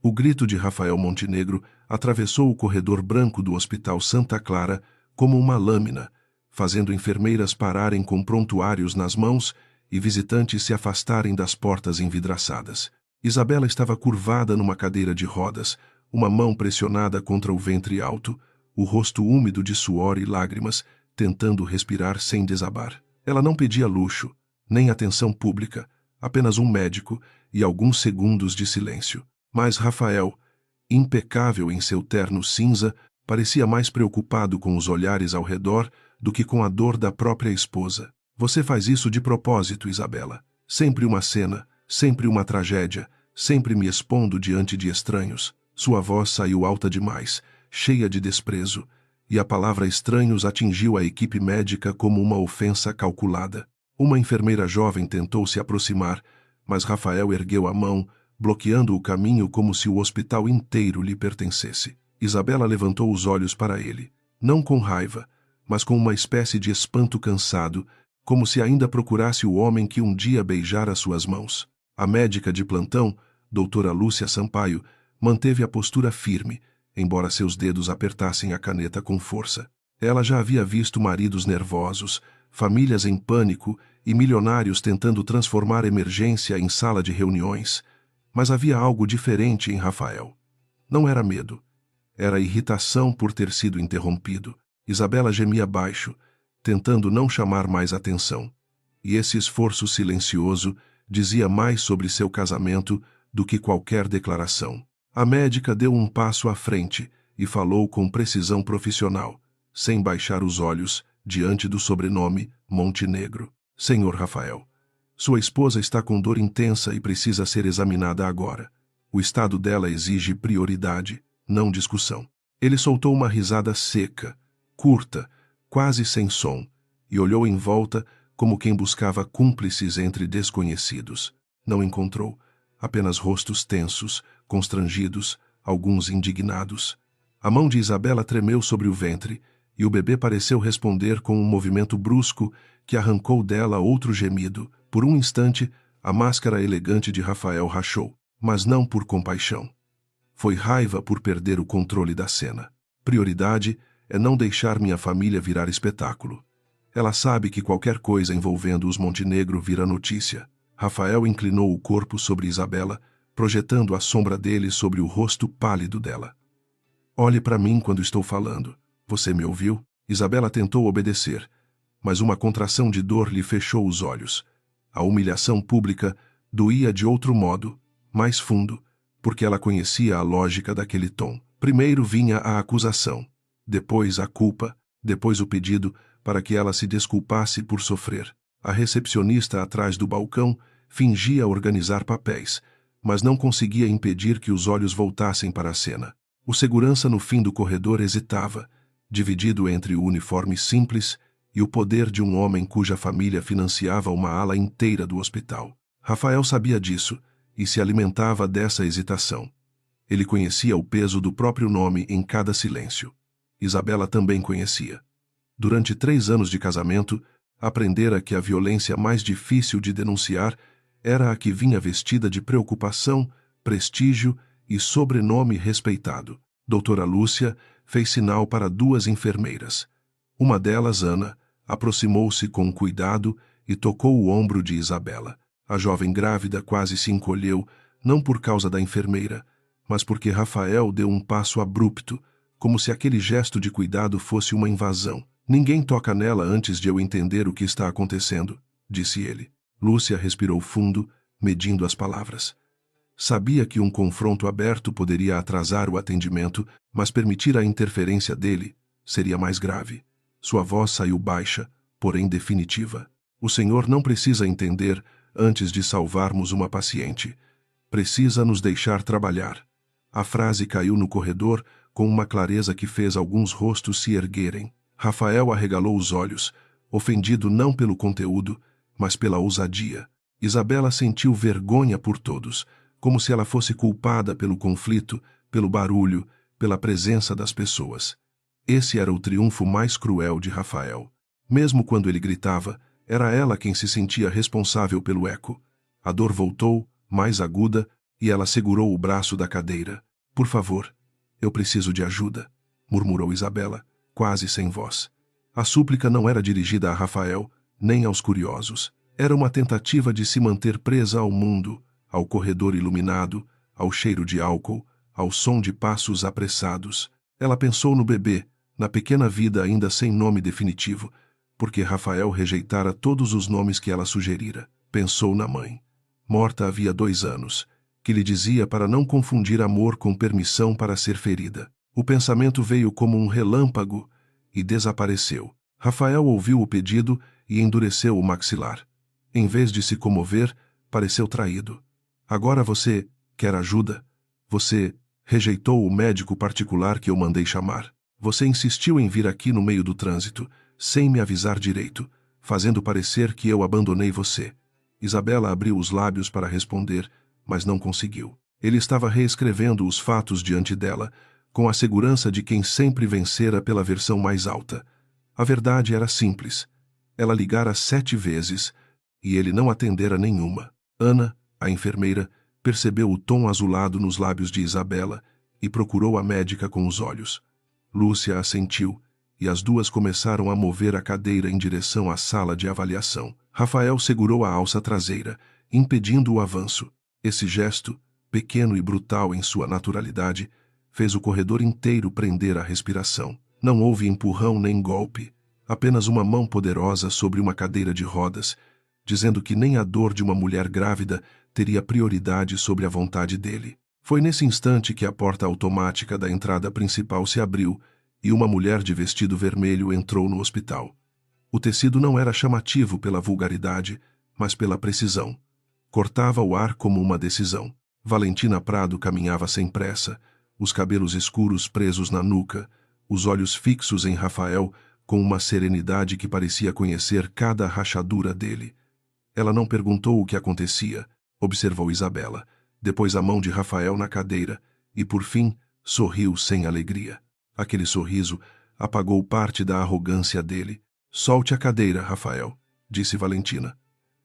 O grito de Rafael Montenegro atravessou o corredor branco do Hospital Santa Clara como uma lâmina, fazendo enfermeiras pararem com prontuários nas mãos e visitantes se afastarem das portas envidraçadas. Isabela estava curvada numa cadeira de rodas, uma mão pressionada contra o ventre alto, o rosto úmido de suor e lágrimas, tentando respirar sem desabar. Ela não pedia luxo, nem atenção pública, apenas um médico e alguns segundos de silêncio. Mas Rafael, impecável em seu terno cinza, parecia mais preocupado com os olhares ao redor do que com a dor da própria esposa. Você faz isso de propósito, Isabela. Sempre uma cena, sempre uma tragédia, sempre me expondo diante de estranhos. Sua voz saiu alta demais, cheia de desprezo, e a palavra estranhos atingiu a equipe médica como uma ofensa calculada. Uma enfermeira jovem tentou se aproximar, mas Rafael ergueu a mão, bloqueando o caminho como se o hospital inteiro lhe pertencesse. Isabela levantou os olhos para ele, não com raiva, mas com uma espécie de espanto cansado, como se ainda procurasse o homem que um dia beijara suas mãos. A médica de plantão, doutora Lúcia Sampaio, manteve a postura firme, embora seus dedos apertassem a caneta com força. Ela já havia visto maridos nervosos, famílias em pânico e milionários tentando transformar emergência em sala de reuniões. Mas havia algo diferente em Rafael. Não era medo. Era irritação por ter sido interrompido. Isabela gemia baixo, tentando não chamar mais atenção. E esse esforço silencioso dizia mais sobre seu casamento do que qualquer declaração. A médica deu um passo à frente e falou com precisão profissional, sem baixar os olhos, diante do sobrenome Montenegro. Senhor Rafael, sua esposa está com dor intensa e precisa ser examinada agora. O estado dela exige prioridade, não discussão. Ele soltou uma risada seca, curta, quase sem som, e olhou em volta como quem buscava cúmplices entre desconhecidos. Não encontrou, apenas rostos tensos, constrangidos, alguns indignados. A mão de Isabela tremeu sobre o ventre, e o bebê pareceu responder com um movimento brusco que arrancou dela outro gemido. Por um instante, a máscara elegante de Rafael rachou, mas não por compaixão. Foi raiva por perder o controle da cena. Prioridade é não deixar minha família virar espetáculo. Ela sabe que qualquer coisa envolvendo os Montenegro vira notícia. Rafael inclinou o corpo sobre Isabela, projetando a sombra dele sobre o rosto pálido dela. Olhe para mim quando estou falando. Você me ouviu? Isabela tentou obedecer, mas uma contração de dor lhe fechou os olhos. A humilhação pública doía de outro modo, mais fundo, porque ela conhecia a lógica daquele tom. Primeiro vinha a acusação, depois a culpa, depois o pedido para que ela se desculpasse por sofrer. A recepcionista atrás do balcão fingia organizar papéis, mas não conseguia impedir que os olhos voltassem para a cena. O segurança no fim do corredor hesitava, dividido entre o uniforme simples e o poder de um homem cuja família financiava uma ala inteira do hospital. Rafael sabia disso e se alimentava dessa hesitação. Ele conhecia o peso do próprio nome em cada silêncio. Isabela também conhecia. Durante 3 anos de casamento, aprendera que a violência mais difícil de denunciar era a que vinha vestida de preocupação, prestígio e sobrenome respeitado. Doutora Lúcia fez sinal para 2 enfermeiras. Uma delas, Ana, aproximou-se com cuidado e tocou o ombro de Isabela. A jovem grávida quase se encolheu, não por causa da enfermeira, mas porque Rafael deu um passo abrupto, como se aquele gesto de cuidado fosse uma invasão. Ninguém toca nela antes de eu entender o que está acontecendo, disse ele. Lúcia respirou fundo, medindo as palavras. Sabia que um confronto aberto poderia atrasar o atendimento, mas permitir a interferência dele seria mais grave. Sua voz saiu baixa, porém definitiva. O senhor não precisa entender antes de salvarmos uma paciente. Precisa nos deixar trabalhar. A frase caiu no corredor com uma clareza que fez alguns rostos se erguerem. Rafael arregalou os olhos, ofendido não pelo conteúdo, mas pela ousadia. Isabela sentiu vergonha por todos, como se ela fosse culpada pelo conflito, pelo barulho, pela presença das pessoas. Esse era o triunfo mais cruel de Rafael. Mesmo quando ele gritava, era ela quem se sentia responsável pelo eco. A dor voltou, mais aguda, e ela segurou o braço da cadeira. Por favor, eu preciso de ajuda, murmurou Isabela, quase sem voz. A súplica não era dirigida a Rafael, nem aos curiosos. Era uma tentativa de se manter presa ao mundo, ao corredor iluminado, ao cheiro de álcool, ao som de passos apressados. Ela pensou no bebê, na pequena vida ainda sem nome definitivo, porque Rafael rejeitara todos os nomes que ela sugerira. Pensou na mãe, morta havia 2 anos, que lhe dizia para não confundir amor com permissão para ser ferida. O pensamento veio como um relâmpago e desapareceu. Rafael ouviu o pedido e endureceu o maxilar. Em vez de se comover, pareceu traído. Agora você quer ajuda? Você rejeitou o médico particular que eu mandei chamar. Você insistiu em vir aqui no meio do trânsito, sem me avisar direito, fazendo parecer que eu abandonei você. Isabela abriu os lábios para responder, mas não conseguiu. Ele estava reescrevendo os fatos diante dela, com a segurança de quem sempre vencera pela versão mais alta. A verdade era simples. Ela ligara 7 vezes, e ele não atendera nenhuma. Ana, a enfermeira, percebeu o tom azulado nos lábios de Isabela e procurou a médica com os olhos. Lúcia assentiu, e as duas começaram a mover a cadeira em direção à sala de avaliação. Rafael segurou a alça traseira, impedindo o avanço. Esse gesto, pequeno e brutal em sua naturalidade, fez o corredor inteiro prender a respiração. Não houve empurrão nem golpe, apenas uma mão poderosa sobre uma cadeira de rodas, dizendo que nem a dor de uma mulher grávida teria prioridade sobre a vontade dele. Foi nesse instante que a porta automática da entrada principal se abriu e uma mulher de vestido vermelho entrou no hospital. O tecido não era chamativo pela vulgaridade, mas pela precisão. Cortava o ar como uma decisão. Valentina Prado caminhava sem pressa, os cabelos escuros presos na nuca, os olhos fixos em Rafael com uma serenidade que parecia conhecer cada rachadura dele. Ela não perguntou o que acontecia, observou Isabela, depois a mão de Rafael na cadeira e, por fim, sorriu sem alegria. Aquele sorriso apagou parte da arrogância dele. Solte a cadeira, Rafael, disse Valentina.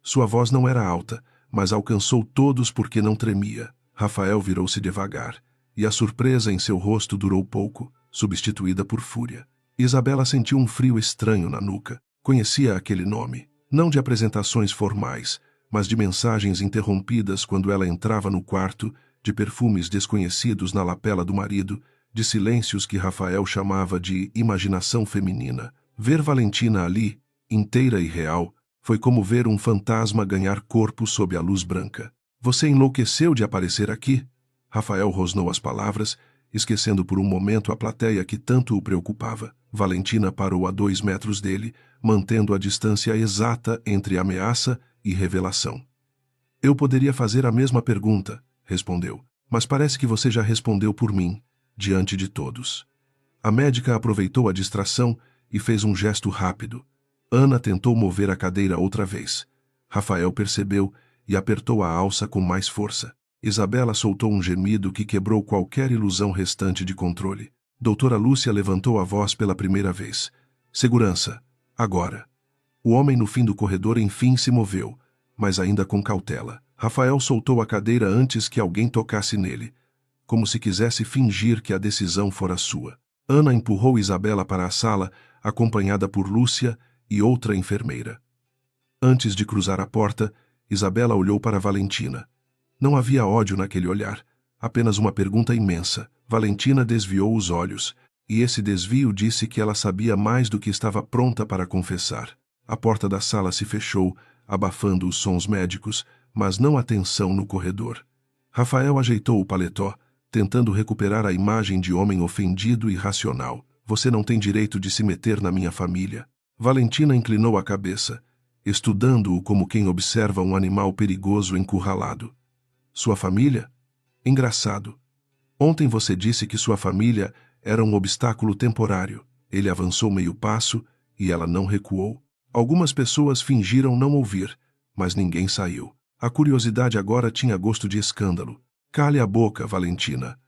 Sua voz não era alta, mas alcançou todos porque não tremia. Rafael virou-se devagar, e a surpresa em seu rosto durou pouco, substituída por fúria. Isabela sentiu um frio estranho na nuca. Conhecia aquele nome, não de apresentações formais, mas de mensagens interrompidas quando ela entrava no quarto, de perfumes desconhecidos na lapela do marido, de silêncios que Rafael chamava de imaginação feminina. Ver Valentina ali, inteira e real, foi como ver um fantasma ganhar corpo sob a luz branca. Você enlouqueceu de aparecer aqui? Rafael rosnou as palavras, esquecendo por um momento a plateia que tanto o preocupava. Valentina parou a 2 metros dele, mantendo a distância exata entre ameaça e revelação. Eu poderia fazer a mesma pergunta, respondeu, mas parece que você já respondeu por mim, diante de todos. A médica aproveitou a distração e fez um gesto rápido. Ana tentou mover a cadeira outra vez. Rafael percebeu e apertou a alça com mais força. Isabela soltou um gemido que quebrou qualquer ilusão restante de controle. Doutora Lúcia levantou a voz pela primeira vez. Segurança, agora. O homem no fim do corredor enfim se moveu, mas ainda com cautela. Rafael soltou a cadeira antes que alguém tocasse nele, como se quisesse fingir que a decisão fora sua. Ana empurrou Isabela para a sala, acompanhada por Lúcia e outra enfermeira. Antes de cruzar a porta, Isabela olhou para Valentina. Não havia ódio naquele olhar, apenas uma pergunta imensa. Valentina desviou os olhos, e esse desvio disse que ela sabia mais do que estava pronta para confessar. A porta da sala se fechou, abafando os sons médicos, mas não a tensão no corredor. Rafael ajeitou o paletó, tentando recuperar a imagem de homem ofendido e racional. Você não tem direito de se meter na minha família. Valentina inclinou a cabeça, estudando-o como quem observa um animal perigoso encurralado. Sua família? Engraçado. Ontem você disse que sua família era um obstáculo temporário. Ele avançou meio passo e ela não recuou. Algumas pessoas fingiram não ouvir, mas ninguém saiu. A curiosidade agora tinha gosto de escândalo. Cale a boca, Valentina.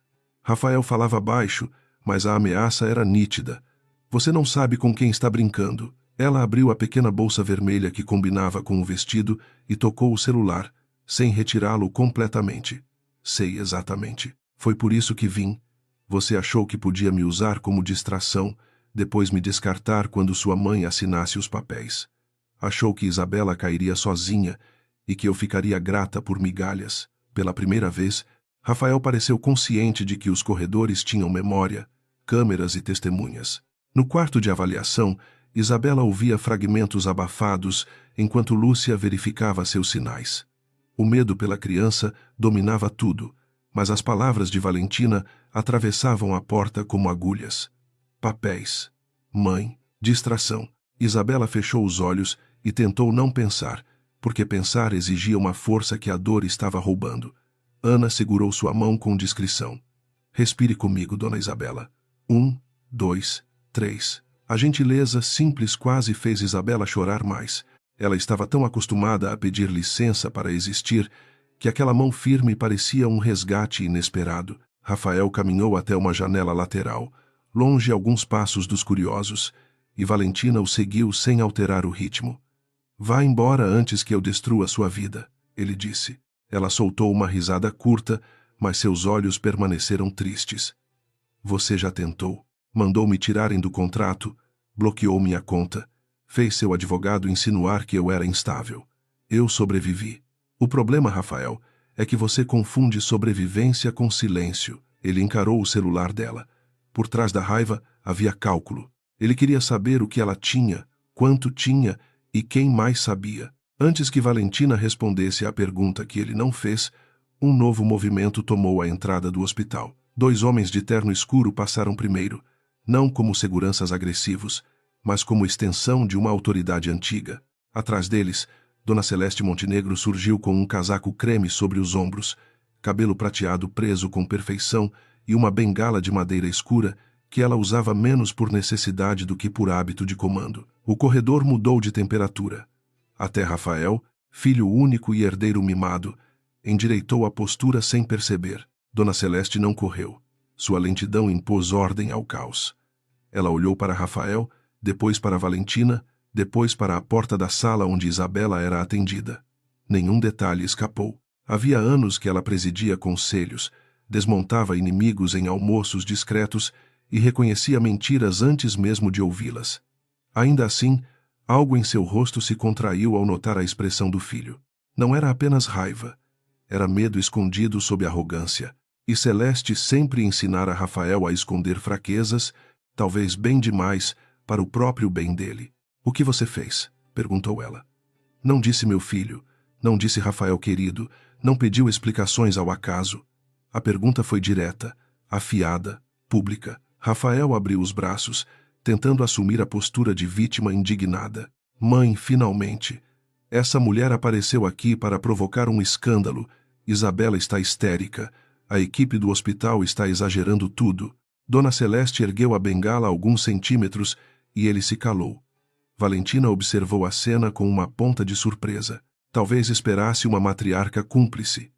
Rafael falava baixo, mas a ameaça era nítida. Você não sabe com quem está brincando. Ela abriu a pequena bolsa vermelha que combinava com o vestido e tocou o celular, sem retirá-lo completamente. Sei exatamente. Foi por isso que vim. Você achou que podia me usar como distração, depois me descartar quando sua mãe assinasse os papéis. Achou que Isabela cairia sozinha e que eu ficaria grata por migalhas. Pela primeira vez, Rafael pareceu consciente de que os corredores tinham memória, câmeras e testemunhas. No quarto de avaliação, Isabela ouvia fragmentos abafados enquanto Lúcia verificava seus sinais. O medo pela criança dominava tudo, mas as palavras de Valentina atravessavam a porta como agulhas. Papéis. Mãe. Distração. Isabela fechou os olhos e tentou não pensar, porque pensar exigia uma força que a dor estava roubando. Ana segurou sua mão com discrição. Respire comigo, dona Isabela. 1, 2, 3. A gentileza simples quase fez Isabela chorar mais. Ela estava tão acostumada a pedir licença para existir que aquela mão firme parecia um resgate inesperado. Rafael caminhou até uma janela lateral, longe alguns passos dos curiosos, e Valentina o seguiu sem alterar o ritmo. Vá embora antes que eu destrua sua vida, ele disse. Ela soltou uma risada curta, mas seus olhos permaneceram tristes. Você já tentou. Mandou-me tirarem do contrato, bloqueou minha conta, fez seu advogado insinuar que eu era instável. Eu sobrevivi. O problema, Rafael, é que você confunde sobrevivência com silêncio. Ele encarou o celular dela. Por trás da raiva havia cálculo. Ele queria saber o que ela tinha, quanto tinha e quem mais sabia. Antes que Valentina respondesse à pergunta que ele não fez, um novo movimento tomou a entrada do hospital. 2 homens de terno escuro passaram primeiro, não como seguranças agressivos, mas como extensão de uma autoridade antiga. Atrás deles, Dona Celeste Montenegro surgiu com um casaco creme sobre os ombros, cabelo prateado preso com perfeição e uma bengala de madeira escura que ela usava menos por necessidade do que por hábito de comando. O corredor mudou de temperatura. Até Rafael, filho único e herdeiro mimado, endireitou a postura sem perceber. Dona Celeste não correu. Sua lentidão impôs ordem ao caos. Ela olhou para Rafael, depois para Valentina, depois para a porta da sala onde Isabela era atendida. Nenhum detalhe escapou. Havia anos que ela presidia conselhos, desmontava inimigos em almoços discretos e reconhecia mentiras antes mesmo de ouvi-las. Ainda assim, algo em seu rosto se contraiu ao notar a expressão do filho. Não era apenas raiva. Era medo escondido sob arrogância. E Celeste sempre ensinara Rafael a esconder fraquezas, talvez bem demais, para o próprio bem dele. O que você fez? Perguntou ela. Não disse meu filho, não disse Rafael querido, não pediu explicações ao acaso. A pergunta foi direta, afiada, pública. Rafael abriu os braços, tentando assumir a postura de vítima indignada. Mãe, finalmente. Essa mulher apareceu aqui para provocar um escândalo. Isabela está histérica. A equipe do hospital está exagerando tudo. Dona Celeste ergueu a bengala alguns centímetros e ele se calou. Valentina observou a cena com uma ponta de surpresa. Talvez esperasse uma matriarca cúmplice.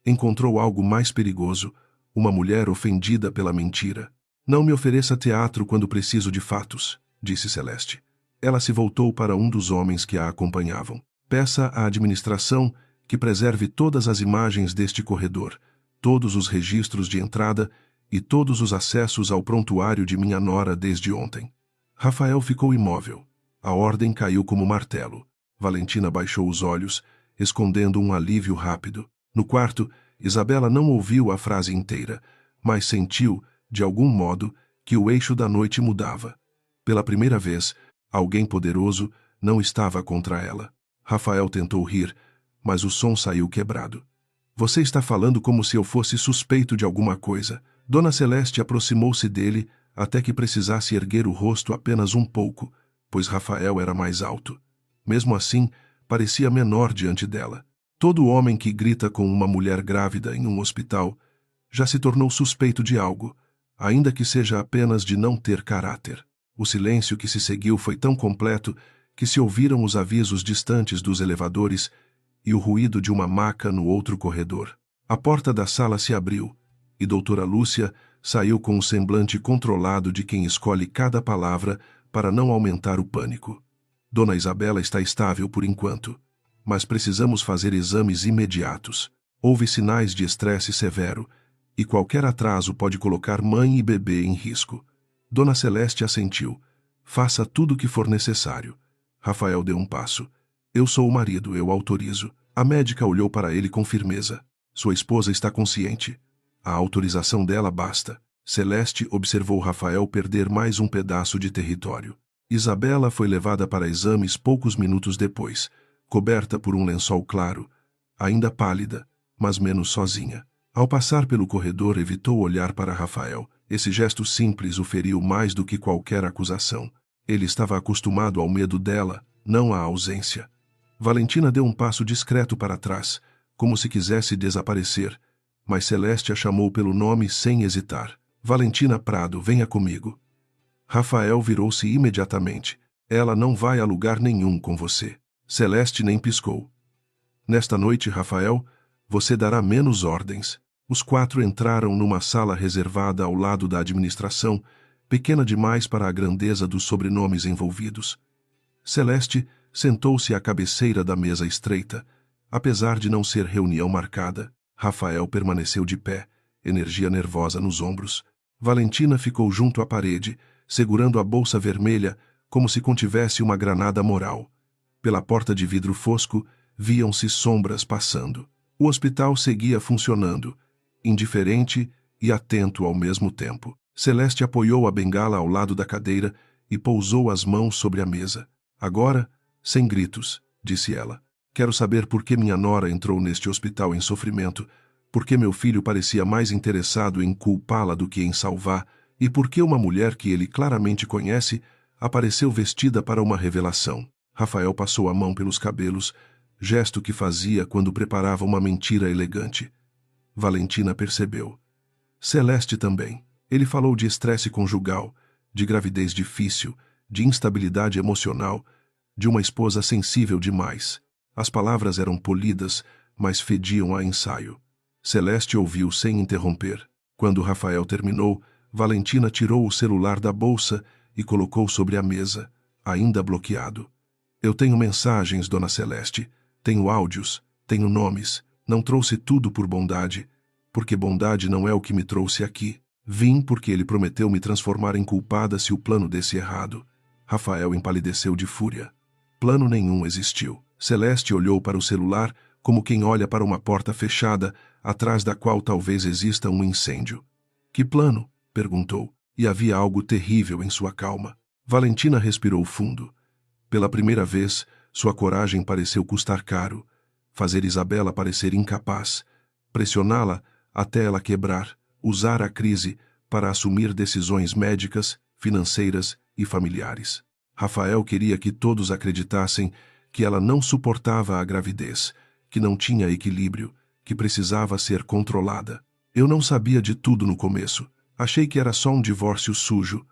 Encontrou algo mais perigoso, uma mulher ofendida pela mentira. Não me ofereça teatro quando preciso de fatos, disse Celeste. Ela se voltou para um dos homens que a acompanhavam. Peça à administração que preserve todas as imagens deste corredor, todos os registros de entrada e todos os acessos ao prontuário de minha nora desde ontem. Rafael ficou imóvel. A ordem caiu como martelo. Valentina baixou os olhos, escondendo um alívio rápido. No quarto, Isabela não ouviu a frase inteira, mas sentiu, de algum modo, que o eixo da noite mudava. Pela primeira vez, alguém poderoso não estava contra ela. Rafael tentou rir, mas o som saiu quebrado. Você está falando como se eu fosse suspeito de alguma coisa. Dona Celeste aproximou-se dele até que precisasse erguer o rosto apenas um pouco, pois Rafael era mais alto. Mesmo assim, parecia menor diante dela. Todo homem que grita com uma mulher grávida em um hospital já se tornou suspeito de algo, ainda que seja apenas de não ter caráter. O silêncio que se seguiu foi tão completo que se ouviram os avisos distantes dos elevadores e o ruído de uma maca no outro corredor. A porta da sala se abriu e doutora Lúcia saiu com o semblante controlado de quem escolhe cada palavra para não aumentar o pânico. Dona Isabela está estável por enquanto, mas precisamos fazer exames imediatos. Houve sinais de estresse severo, e qualquer atraso pode colocar mãe e bebê em risco. Dona Celeste assentiu. Faça tudo o que for necessário. Rafael deu um passo. Eu sou o marido, eu autorizo. A médica olhou para ele com firmeza. Sua esposa está consciente. A autorização dela basta. Celeste observou Rafael perder mais um pedaço de território. Isabela foi levada para exames poucos minutos depois, coberta por um lençol claro, ainda pálida, mas menos sozinha. Ao passar pelo corredor, evitou olhar para Rafael. Esse gesto simples o feriu mais do que qualquer acusação. Ele estava acostumado ao medo dela, não à ausência. Valentina deu um passo discreto para trás, como se quisesse desaparecer, mas Celeste a chamou pelo nome sem hesitar. Valentina Prado, venha comigo. Rafael virou-se imediatamente. Ela não vai a lugar nenhum com você. Celeste nem piscou. Nesta noite, Rafael, você dará menos ordens. Os 4 entraram numa sala reservada ao lado da administração, pequena demais para a grandeza dos sobrenomes envolvidos. Celeste sentou-se à cabeceira da mesa estreita. Apesar de não ser reunião marcada, Rafael permaneceu de pé, energia nervosa nos ombros. Valentina ficou junto à parede, segurando a bolsa vermelha como se contivesse uma granada moral. Pela porta de vidro fosco, viam-se sombras passando. O hospital seguia funcionando, indiferente e atento ao mesmo tempo. Celeste apoiou a bengala ao lado da cadeira e pousou as mãos sobre a mesa. Agora, sem gritos, disse ela. Quero saber por que minha nora entrou neste hospital em sofrimento, por que meu filho parecia mais interessado em culpá-la do que em salvar, e por que uma mulher que ele claramente conhece apareceu vestida para uma revelação. Rafael passou a mão pelos cabelos, gesto que fazia quando preparava uma mentira elegante. Valentina percebeu. Celeste também. Ele falou de estresse conjugal, de gravidez difícil, de instabilidade emocional, de uma esposa sensível demais. As palavras eram polidas, mas fediam a ensaio. Celeste ouviu sem interromper. Quando Rafael terminou, Valentina tirou o celular da bolsa e colocou sobre a mesa, ainda bloqueado. Eu tenho mensagens, Dona Celeste. Tenho áudios, tenho nomes. Não trouxe tudo por bondade, porque bondade não é o que me trouxe aqui. Vim porque ele prometeu me transformar em culpada se o plano desse errado. Rafael empalideceu de fúria. Plano nenhum existiu. Celeste olhou para o celular como quem olha para uma porta fechada, atrás da qual talvez exista um incêndio. Que plano? Perguntou, e havia algo terrível em sua calma. Valentina respirou fundo. Pela primeira vez, sua coragem pareceu custar caro. Fazer Isabela parecer incapaz. Pressioná-la até ela quebrar. Usar a crise para assumir decisões médicas, financeiras e familiares. Rafael queria que todos acreditassem que ela não suportava a gravidez, que não tinha equilíbrio, que precisava ser controlada. Eu não sabia de tudo no começo. Achei que era só um divórcio sujo,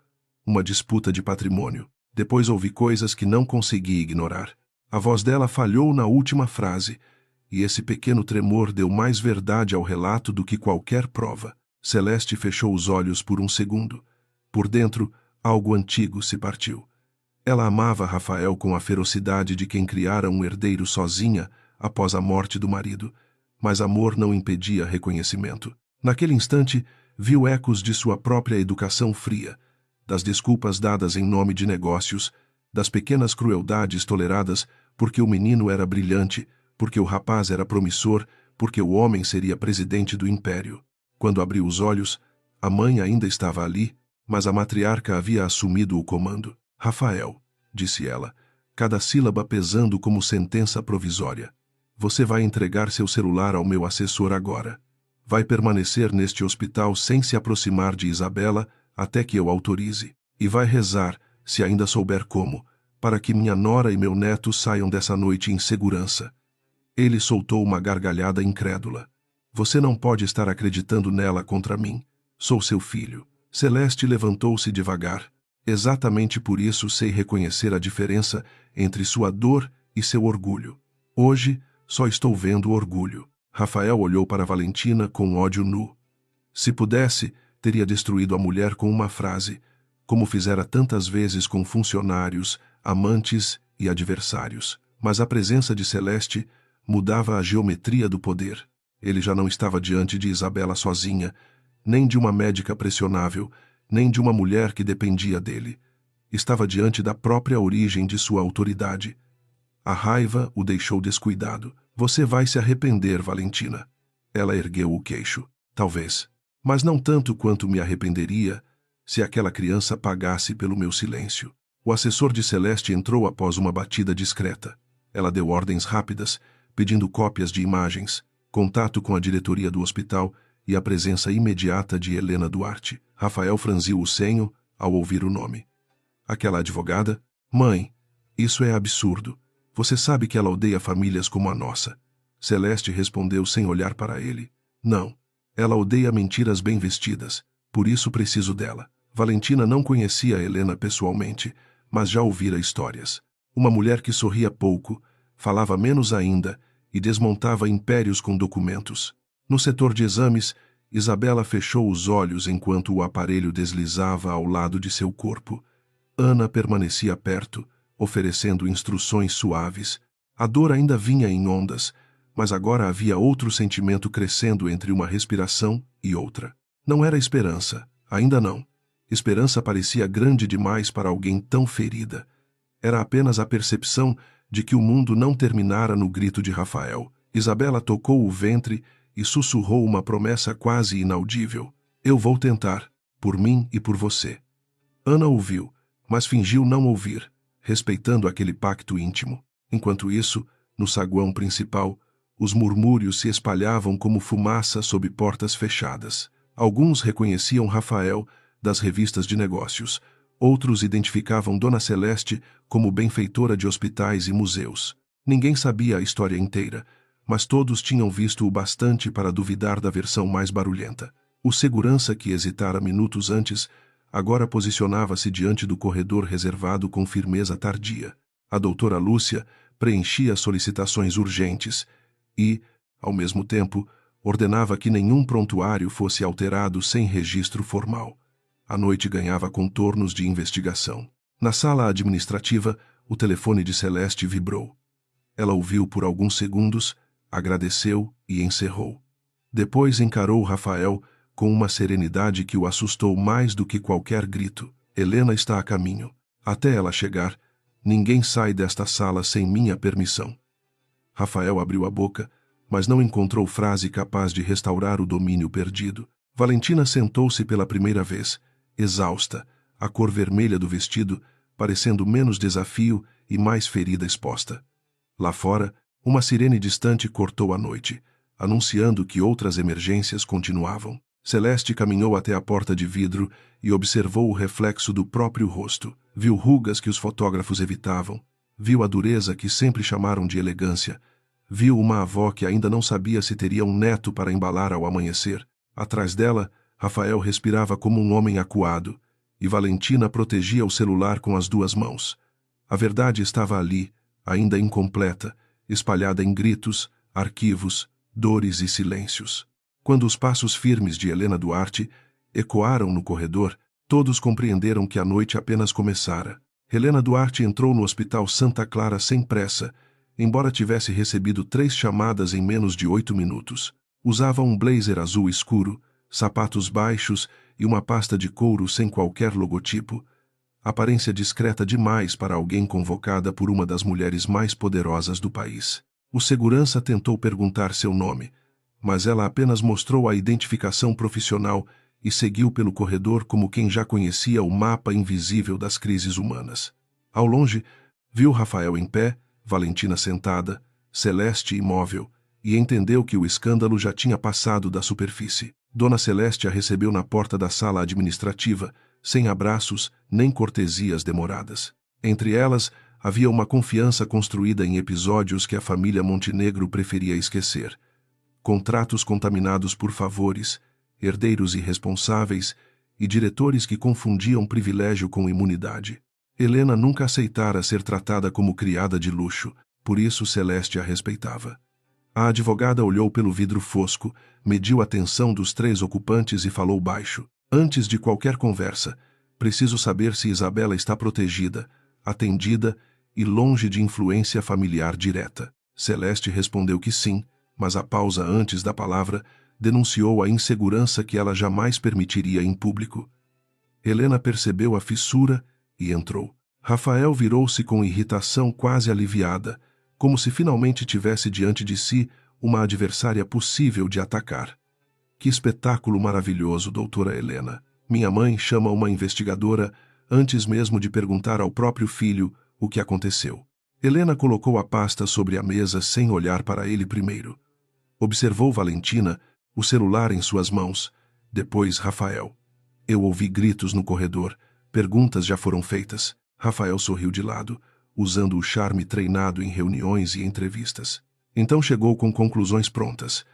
uma disputa de patrimônio. Depois ouvi coisas que não consegui ignorar. A voz dela falhou na última frase, e esse pequeno tremor deu mais verdade ao relato do que qualquer prova. Celeste fechou os olhos por um segundo. Por dentro, algo antigo se partiu. Ela amava Rafael com a ferocidade de quem criara um herdeiro sozinha após a morte do marido, mas amor não impedia reconhecimento. Naquele instante, viu ecos de sua própria educação fria, das desculpas dadas em nome de negócios, das pequenas crueldades toleradas porque o menino era brilhante, porque o rapaz era promissor, porque o homem seria presidente do império. Quando abriu os olhos, a mãe ainda estava ali, mas a matriarca havia assumido o comando. Rafael, disse ela, cada sílaba pesando como sentença provisória. Você vai entregar seu celular ao meu assessor agora. Vai permanecer neste hospital sem se aproximar de Isabela até que eu autorize. E vai rezar, se ainda souber como, para que minha nora e meu neto saiam dessa noite em segurança. Ele soltou uma gargalhada incrédula. Você não pode estar acreditando nela contra mim. Sou seu filho. Celeste levantou-se devagar. Exatamente por isso sei reconhecer a diferença entre sua dor e seu orgulho. Hoje, só estou vendo orgulho. Rafael olhou para Valentina com ódio nu. Se pudesse, teria destruído a mulher com uma frase, como fizera tantas vezes com funcionários, amantes e adversários. Mas a presença de Celeste mudava a geometria do poder. Ele já não estava diante de Isabela sozinha, nem de uma médica pressionável, nem de uma mulher que dependia dele. Estava diante da própria origem de sua autoridade. A raiva o deixou descuidado. Você vai se arrepender, Valentina. Ela ergueu o queixo. Talvez. Mas não tanto quanto me arrependeria se aquela criança pagasse pelo meu silêncio. O assessor de Celeste entrou após uma batida discreta. Ela deu ordens rápidas, pedindo cópias de imagens, contato com a diretoria do hospital e a presença imediata de Helena Duarte. Rafael franziu o senho ao ouvir o nome. Aquela advogada? Mãe, isso é absurdo. Você sabe que ela odeia famílias como a nossa. Celeste respondeu sem olhar para ele. Não. Ela odeia mentiras bem vestidas. Por isso preciso dela. Valentina não conhecia Helena pessoalmente, mas já ouvira histórias. Uma mulher que sorria pouco, falava menos ainda e desmontava impérios com documentos. No setor de exames, Isabela fechou os olhos enquanto o aparelho deslizava ao lado de seu corpo. Ana permanecia perto, oferecendo instruções suaves. A dor ainda vinha em ondas, mas agora havia outro sentimento crescendo entre uma respiração e outra. Não era esperança, ainda não. Esperança parecia grande demais para alguém tão ferida. Era apenas a percepção de que o mundo não terminara no grito de Rafael. Isabela tocou o ventre e sussurrou uma promessa quase inaudível. Eu vou tentar, por mim e por você. Ana ouviu, mas fingiu não ouvir, respeitando aquele pacto íntimo. Enquanto isso, no saguão principal, os murmúrios se espalhavam como fumaça sob portas fechadas. Alguns reconheciam Rafael das revistas de negócios, outros identificavam Dona Celeste como benfeitora de hospitais e museus. Ninguém sabia a história inteira, mas todos tinham visto o bastante para duvidar da versão mais barulhenta. O segurança que hesitara minutos antes agora posicionava-se diante do corredor reservado com firmeza tardia. A doutora Lúcia preenchia solicitações urgentes e, ao mesmo tempo, ordenava que nenhum prontuário fosse alterado sem registro formal. A noite ganhava contornos de investigação. Na sala administrativa, o telefone de Celeste vibrou. Ela ouviu por alguns segundos, agradeceu e encerrou. Depois encarou Rafael com uma serenidade que o assustou mais do que qualquer grito. Helena está a caminho. Até ela chegar, ninguém sai desta sala sem minha permissão. Rafael abriu a boca, mas não encontrou frase capaz de restaurar o domínio perdido. Valentina sentou-se pela primeira vez, exausta, a cor vermelha do vestido parecendo menos desafio e mais ferida exposta. Lá fora, uma sirene distante cortou a noite, anunciando que outras emergências continuavam. Celeste caminhou até a porta de vidro e observou o reflexo do próprio rosto. Viu rugas que os fotógrafos evitavam. Viu a dureza que sempre chamaram de elegância. Viu uma avó que ainda não sabia se teria um neto para embalar ao amanhecer. Atrás dela, Rafael respirava como um homem acuado, e Valentina protegia o celular com as duas mãos. A verdade estava ali, ainda incompleta, espalhada em gritos, arquivos, dores e silêncios. Quando os passos firmes de Helena Duarte ecoaram no corredor, todos compreenderam que a noite apenas começara. Helena Duarte entrou no Hospital Santa Clara sem pressa, embora tivesse recebido 3 chamadas em menos de 8 minutos. Usava um blazer azul escuro, sapatos baixos e uma pasta de couro sem qualquer logotipo. Aparência discreta demais para alguém convocada por uma das mulheres mais poderosas do país. O segurança tentou perguntar seu nome, mas ela apenas mostrou a identificação profissional e seguiu pelo corredor como quem já conhecia o mapa invisível das crises humanas. Ao longe, viu Rafael em pé, Valentina sentada, Celeste imóvel, e entendeu que o escândalo já tinha passado da superfície. Dona Celeste a recebeu na porta da sala administrativa, sem abraços nem cortesias demoradas. Entre elas, havia uma confiança construída em episódios que a família Montenegro preferia esquecer. Contratos contaminados por favores, herdeiros irresponsáveis e diretores que confundiam privilégio com imunidade. Helena nunca aceitara ser tratada como criada de luxo, por isso Celeste a respeitava. A advogada olhou pelo vidro fosco, mediu a tensão dos 3 ocupantes e falou baixo. Antes de qualquer conversa, preciso saber se Isabela está protegida, atendida e longe de influência familiar direta. Celeste respondeu que sim, mas a pausa antes da palavra denunciou a insegurança que ela jamais permitiria em público. Helena percebeu a fissura e entrou. Rafael virou-se com irritação quase aliviada, como se finalmente tivesse diante de si uma adversária possível de atacar. Que espetáculo maravilhoso, doutora Helena. Minha mãe chama uma investigadora antes mesmo de perguntar ao próprio filho o que aconteceu. Helena colocou a pasta sobre a mesa sem olhar para ele primeiro. Observou Valentina, o celular em suas mãos, depois Rafael. Eu ouvi gritos no corredor, perguntas já foram feitas. Rafael sorriu de lado, usando o charme treinado em reuniões e entrevistas. Então chegou com conclusões prontas.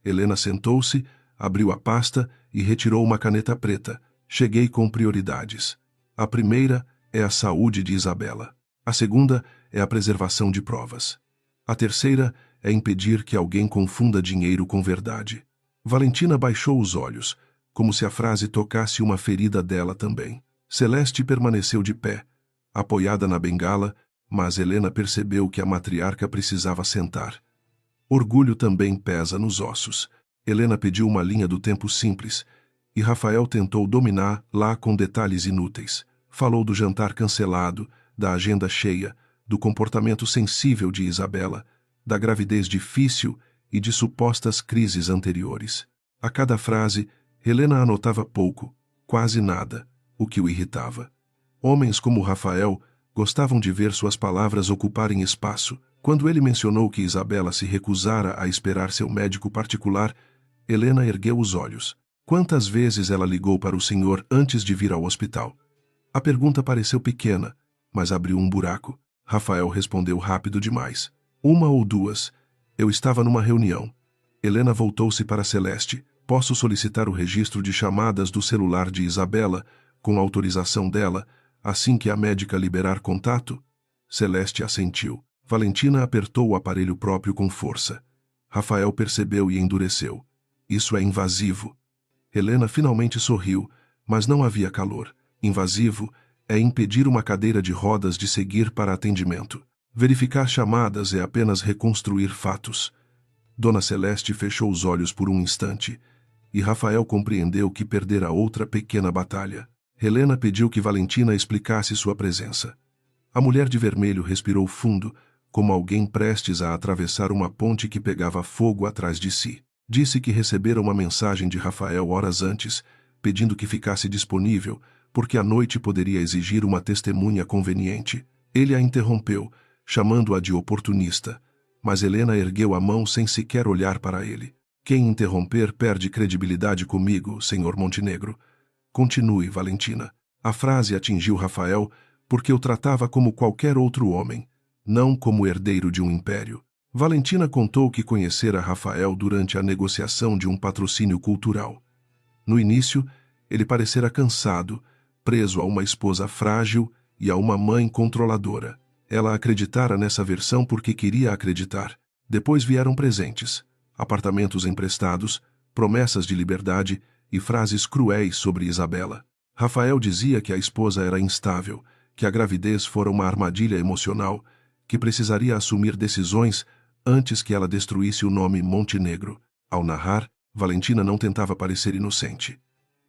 Helena sentou-se, abriu a pasta e retirou uma caneta preta. Cheguei com prioridades. A primeira é a saúde de Isabela. A segunda é a preservação de provas. A terceira é impedir que alguém confunda dinheiro com verdade. Valentina baixou os olhos, como se a frase tocasse uma ferida dela também. Celeste permaneceu de pé, apoiada na bengala, mas Helena percebeu que a matriarca precisava sentar. Orgulho também pesa nos ossos. Helena pediu uma linha do tempo simples, e Rafael tentou dominar-la com detalhes inúteis. Falou do jantar cancelado, da agenda cheia, do comportamento sensível de Isabela, da gravidez difícil e de supostas crises anteriores. A cada frase, Helena anotava pouco, quase nada, o que o irritava. Homens como Rafael gostavam de ver suas palavras ocuparem espaço. Quando ele mencionou que Isabela se recusara a esperar seu médico particular, Helena ergueu os olhos. Quantas vezes ela ligou para o senhor antes de vir ao hospital? A pergunta pareceu pequena, mas abriu um buraco. Rafael respondeu rápido demais. Uma ou duas. Eu estava numa reunião. Helena voltou-se para Celeste. Posso solicitar o registro de chamadas do celular de Isabela, com autorização dela, assim que a médica liberar contato? Celeste assentiu. Valentina apertou o aparelho próprio com força. Rafael percebeu e endureceu. Isso é invasivo. Helena finalmente sorriu, mas não havia calor. Invasivo é impedir uma cadeira de rodas de seguir para atendimento. Verificar chamadas é apenas reconstruir fatos. Dona Celeste fechou os olhos por um instante, e Rafael compreendeu que perdera outra pequena batalha. Helena pediu que Valentina explicasse sua presença. A mulher de vermelho respirou fundo, como alguém prestes a atravessar uma ponte que pegava fogo atrás de si. Disse que recebera uma mensagem de Rafael horas antes, pedindo que ficasse disponível, porque a noite poderia exigir uma testemunha conveniente. Ele a interrompeu, chamando-a de oportunista, mas Helena ergueu a mão sem sequer olhar para ele. Quem interromper perde credibilidade comigo, senhor Montenegro. Continue, Valentina. A frase atingiu Rafael porque o tratava como qualquer outro homem, não como herdeiro de um império. Valentina contou que conhecera Rafael durante a negociação de um patrocínio cultural. No início, ele parecera cansado, preso a uma esposa frágil e a uma mãe controladora. Ela acreditara nessa versão porque queria acreditar. Depois vieram presentes, apartamentos emprestados, promessas de liberdade e frases cruéis sobre Isabela. Rafael dizia que a esposa era instável, que a gravidez fora uma armadilha emocional, que precisaria assumir decisões antes que ela destruísse o nome Montenegro. Ao narrar, Valentina não tentava parecer inocente.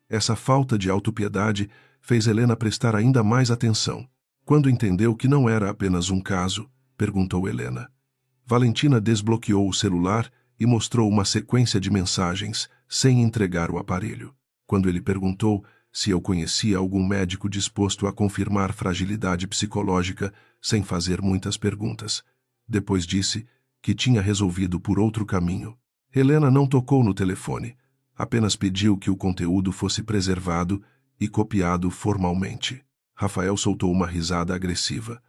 Essa falta de autopiedade fez Helena prestar ainda mais atenção. Quando entendeu que não era apenas um caso, perguntou Helena. Valentina desbloqueou o celular e mostrou uma sequência de mensagens, sem entregar o aparelho. Quando ele perguntou se eu conhecia algum médico disposto a confirmar fragilidade psicológica sem fazer muitas perguntas, depois disse que tinha resolvido por outro caminho. Helena não tocou no telefone, apenas pediu que o conteúdo fosse preservado e copiado formalmente. Rafael soltou uma risada agressiva.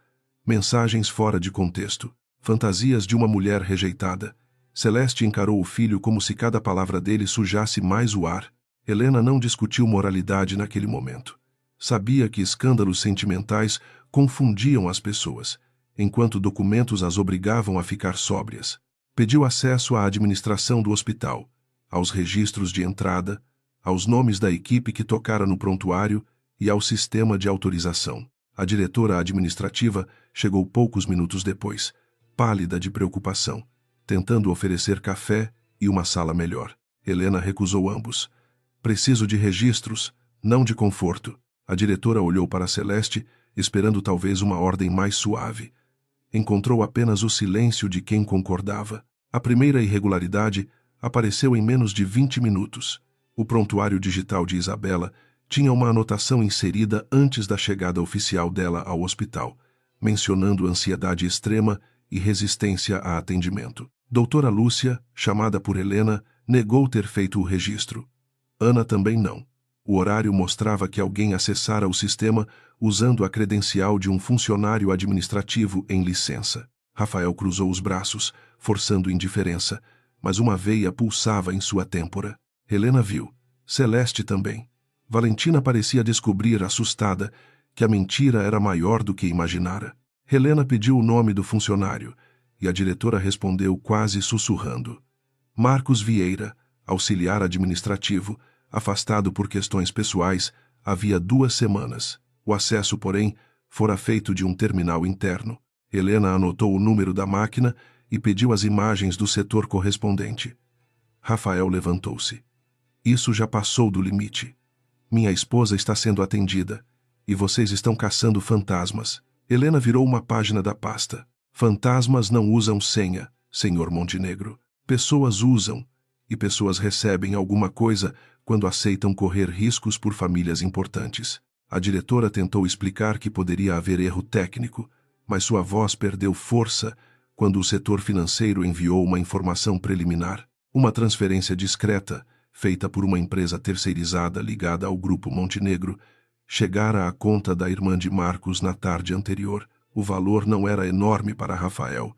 Mensagens fora de contexto, fantasias de uma mulher rejeitada. Celeste encarou o filho como se cada palavra dele sujasse mais o ar. Helena não discutiu moralidade naquele momento. Sabia que escândalos sentimentais confundiam as pessoas, enquanto documentos as obrigavam a ficar sóbrias. Pediu acesso à administração do hospital, aos registros de entrada, aos nomes da equipe que tocara no prontuário e ao sistema de autorização. A diretora administrativa chegou poucos minutos depois, pálida de preocupação. tentando oferecer café e uma sala melhor. Helena recusou ambos. Preciso de registros, não de conforto. A diretora olhou para Celeste, esperando talvez uma ordem mais suave. Encontrou apenas o silêncio de quem concordava. A primeira irregularidade apareceu em menos de 20 minutos. O prontuário digital de Isabela tinha uma anotação inserida antes da chegada oficial dela ao hospital, mencionando ansiedade extrema e resistência a atendimento. Doutora Lúcia, chamada por Helena, negou ter feito o registro. Ana também não. O horário mostrava que alguém acessara o sistema usando a credencial de um funcionário administrativo em licença. Rafael cruzou os braços, forçando indiferença, mas uma veia pulsava em sua têmpora. Helena viu. Celeste também. Valentina parecia descobrir, assustada, que a mentira era maior do que imaginara. Helena pediu o nome do funcionário, e a diretora respondeu quase sussurrando. Marcos Vieira, auxiliar administrativo, afastado por questões pessoais, havia 2 semanas. O acesso, porém, fora feito de um terminal interno. Helena anotou o número da máquina e pediu as imagens do setor correspondente. Rafael levantou-se. Isso já passou do limite. Minha esposa está sendo atendida, e vocês estão caçando fantasmas. Helena virou uma página da pasta. Fantasmas não usam senha, senhor Montenegro. Pessoas usam, e pessoas recebem alguma coisa quando aceitam correr riscos por famílias importantes. A diretora tentou explicar que poderia haver erro técnico, mas sua voz perdeu força quando o setor financeiro enviou uma informação preliminar. Uma transferência discreta, feita por uma empresa terceirizada ligada ao Grupo Montenegro, chegara à conta da irmã de Marcos na tarde anterior. O valor não era enorme para Rafael,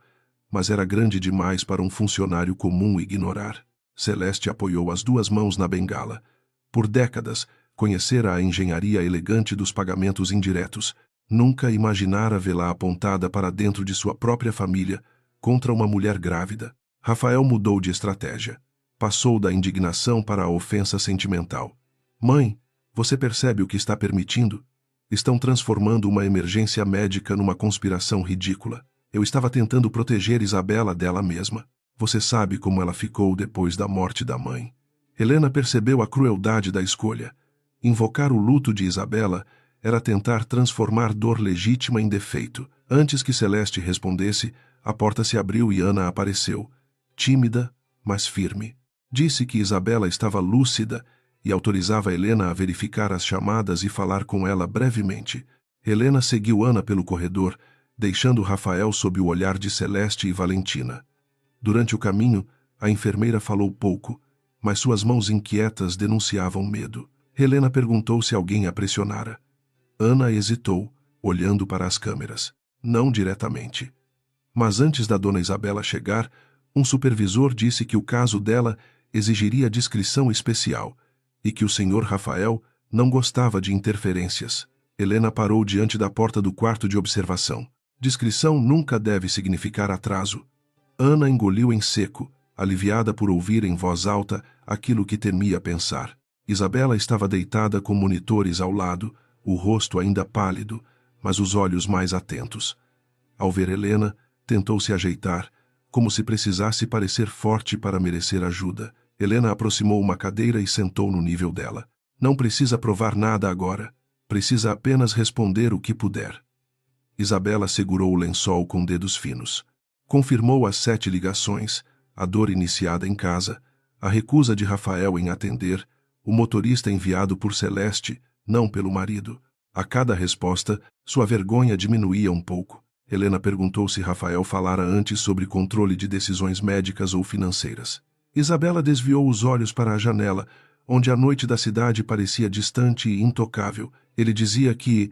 mas era grande demais para um funcionário comum ignorar. Celeste apoiou as 2 mãos na bengala. Por décadas, conhecera a engenharia elegante dos pagamentos indiretos. Nunca imaginara vê-la apontada para dentro de sua própria família contra uma mulher grávida. Rafael mudou de estratégia. Passou da indignação para a ofensa sentimental. Mãe, você percebe o que está permitindo? Estão transformando uma emergência médica numa conspiração ridícula. Eu estava tentando proteger Isabela dela mesma. Você sabe como ela ficou depois da morte da mãe. Helena percebeu a crueldade da escolha. Invocar o luto de Isabela era tentar transformar dor legítima em defeito. Antes que Celeste respondesse, a porta se abriu e Ana apareceu, tímida, mas firme. Disse que Isabela estava lúcida e autorizava Helena a verificar as chamadas e falar com ela brevemente. Helena seguiu Ana pelo corredor, deixando Rafael sob o olhar de Celeste e Valentina. Durante o caminho, a enfermeira falou pouco, mas suas mãos inquietas denunciavam medo. Helena perguntou se alguém a pressionara. Ana hesitou, olhando para as câmeras. Não diretamente. Mas antes da dona Isabela chegar, um supervisor disse que o caso dela exigiria discrição especial e que o senhor Rafael não gostava de interferências. Helena parou diante da porta do quarto de observação. Discrição nunca deve significar atraso. Ana engoliu em seco, aliviada por ouvir em voz alta aquilo que temia pensar. Isabela estava deitada com monitores ao lado, o rosto ainda pálido, mas os olhos mais atentos. Ao ver Helena, tentou se ajeitar, como se precisasse parecer forte para merecer ajuda. Helena aproximou uma cadeira e sentou no nível dela. Não precisa provar nada agora. Precisa apenas responder o que puder. Isabela segurou o lençol com dedos finos. Confirmou as 7 ligações, a dor iniciada em casa, a recusa de Rafael em atender, o motorista enviado por Celeste, não pelo marido. A cada resposta, sua vergonha diminuía um pouco. Helena perguntou se Rafael falara antes sobre controle de decisões médicas ou financeiras. Isabela desviou os olhos para a janela, onde a noite da cidade parecia distante e intocável. Ele dizia que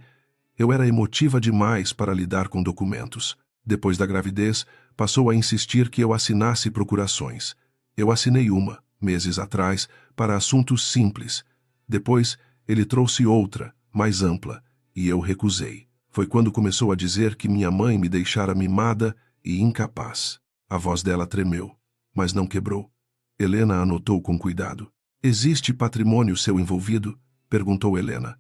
eu era emotiva demais para lidar com documentos. Depois da gravidez, passou a insistir que eu assinasse procurações. Eu assinei uma, meses atrás, para assuntos simples. Depois, ele trouxe outra, mais ampla, e eu recusei. Foi quando começou a dizer que minha mãe me deixara mimada e incapaz. A voz dela tremeu, mas não quebrou. Helena anotou com cuidado. Existe patrimônio seu envolvido? Perguntou Helena.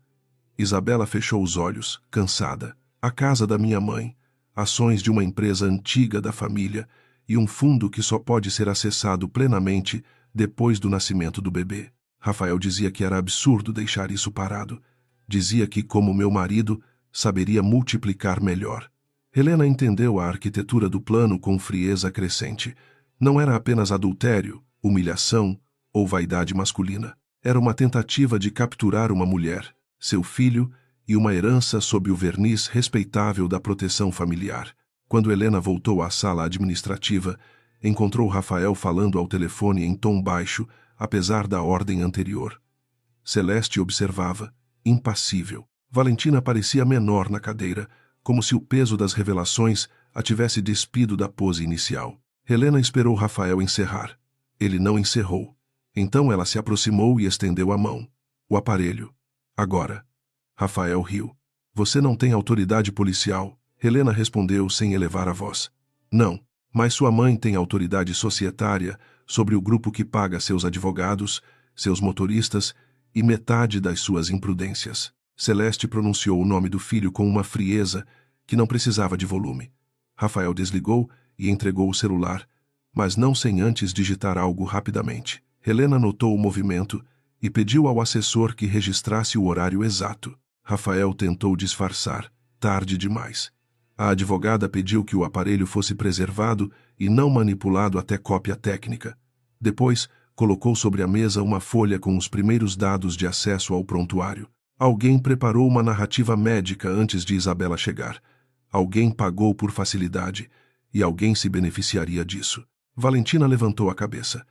Isabela fechou os olhos, cansada. A casa da minha mãe, ações de uma empresa antiga da família e um fundo que só pode ser acessado plenamente depois do nascimento do bebê. Rafael dizia que era absurdo deixar isso parado. Dizia que, como meu marido, saberia multiplicar melhor. Helena entendeu a arquitetura do plano com frieza crescente. Não era apenas adultério, humilhação ou vaidade masculina. Era uma tentativa de capturar uma mulher, seu filho e uma herança sob o verniz respeitável da proteção familiar. Quando Helena voltou à sala administrativa, encontrou Rafael falando ao telefone em tom baixo, apesar da ordem anterior. Celeste observava, impassível. Valentina parecia menor na cadeira, como se o peso das revelações a tivesse despido da pose inicial. Helena esperou Rafael encerrar. Ele não encerrou. Então ela se aproximou e estendeu a mão. O aparelho. Agora. Rafael riu. Você não tem autoridade policial. Helena respondeu sem elevar a voz. Não, mas sua mãe tem autoridade societária sobre o grupo que paga seus advogados, seus motoristas e metade das suas imprudências. Celeste pronunciou o nome do filho com uma frieza que não precisava de volume. Rafael desligou e entregou o celular, mas não sem antes digitar algo rapidamente. Helena notou o movimento e pediu ao assessor que registrasse o horário exato. Rafael tentou disfarçar. Tarde demais. A advogada pediu que o aparelho fosse preservado e não manipulado até cópia técnica. Depois, colocou sobre a mesa uma folha com os primeiros dados de acesso ao prontuário. Alguém preparou uma narrativa médica antes de Isabela chegar. Alguém pagou por facilidade e alguém se beneficiaria disso. Valentina levantou a cabeça.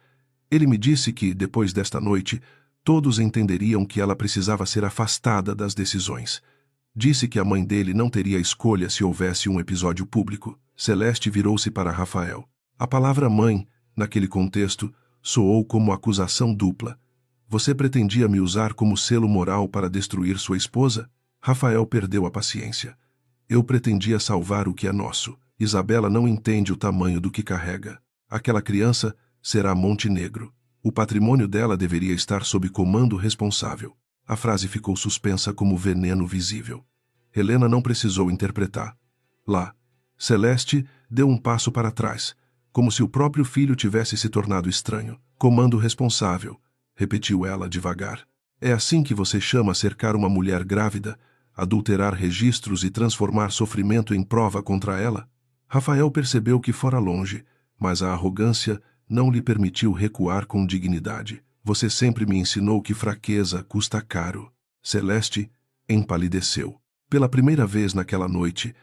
Ele me disse que, depois desta noite, todos entenderiam que ela precisava ser afastada das decisões. Disse que a mãe dele não teria escolha se houvesse um episódio público. Celeste virou-se para Rafael. A palavra mãe, naquele contexto, soou como acusação dupla. Você pretendia me usar como selo moral para destruir sua esposa? Rafael perdeu a paciência. Eu pretendia salvar o que é nosso. Isabela não entende o tamanho do que carrega. Aquela criança será Montenegro. O patrimônio dela deveria estar sob comando responsável. A frase ficou suspensa como veneno visível. Helena não precisou interpretar. Lá, Celeste deu um passo para trás, como se o próprio filho tivesse se tornado estranho. Comando responsável, repetiu ela devagar. É assim que você chama cercar uma mulher grávida, adulterar registros e transformar sofrimento em prova contra ela? Rafael percebeu que fora longe, mas a arrogância não lhe permitiu recuar com dignidade. Você sempre me ensinou que fraqueza custa caro. Celeste empalideceu. Pela primeira vez naquela noite,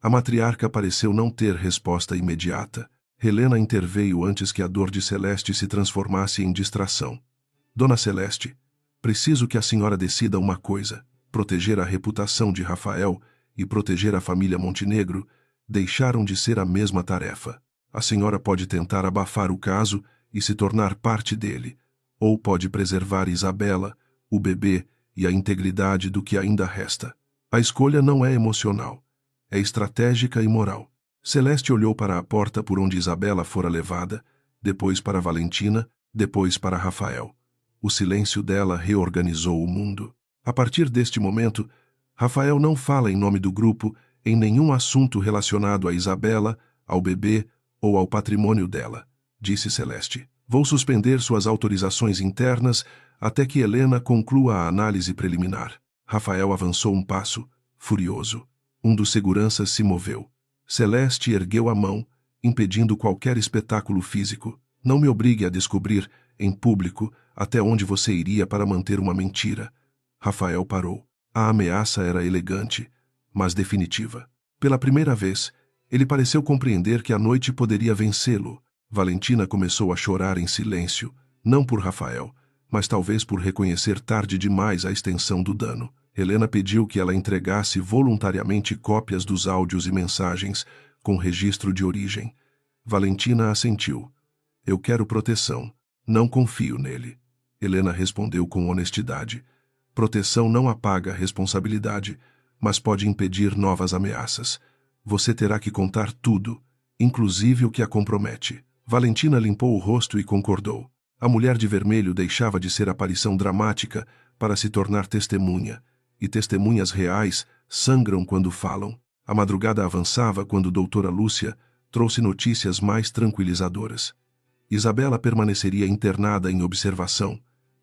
a matriarca pareceu não ter resposta imediata. Helena interveio antes que a dor de Celeste se transformasse em distração. Dona Celeste, preciso que a senhora decida uma coisa. Proteger a reputação de Rafael e proteger a família Montenegro deixaram de ser a mesma tarefa. A senhora pode tentar abafar o caso e se tornar parte dele, ou pode preservar Isabela, o bebê e a integridade do que ainda resta. A escolha não é emocional, é estratégica e moral. Celeste olhou para a porta por onde Isabela fora levada, depois para Valentina, depois para Rafael. O silêncio dela reorganizou o mundo. A partir deste momento, Rafael não fala em nome do grupo em nenhum assunto relacionado a Isabela, ao bebê ou ao patrimônio dela, disse Celeste. Vou suspender suas autorizações internas até que Helena conclua a análise preliminar. Rafael avançou um passo, furioso. Um dos seguranças se moveu. Celeste ergueu a mão, impedindo qualquer espetáculo físico. Não me obrigue a descobrir, em público, até onde você iria para manter uma mentira. Rafael parou. A ameaça era elegante, mas definitiva. Pela primeira vez, ele pareceu compreender que a noite poderia vencê-lo. Valentina começou a chorar em silêncio, não por Rafael, mas talvez por reconhecer tarde demais a extensão do dano. Helena pediu que ela entregasse voluntariamente cópias dos áudios e mensagens, com registro de origem. Valentina assentiu. Eu quero proteção. Não confio nele. Helena respondeu com honestidade. Proteção não apaga a responsabilidade, mas pode impedir novas ameaças. Você terá que contar tudo, inclusive o que a compromete. Valentina limpou o rosto e concordou. A mulher de vermelho deixava de ser aparição dramática para se tornar testemunha, e testemunhas reais sangram quando falam. A madrugada avançava quando doutora Lúcia trouxe notícias mais tranquilizadoras. Isabela permaneceria internada em observação,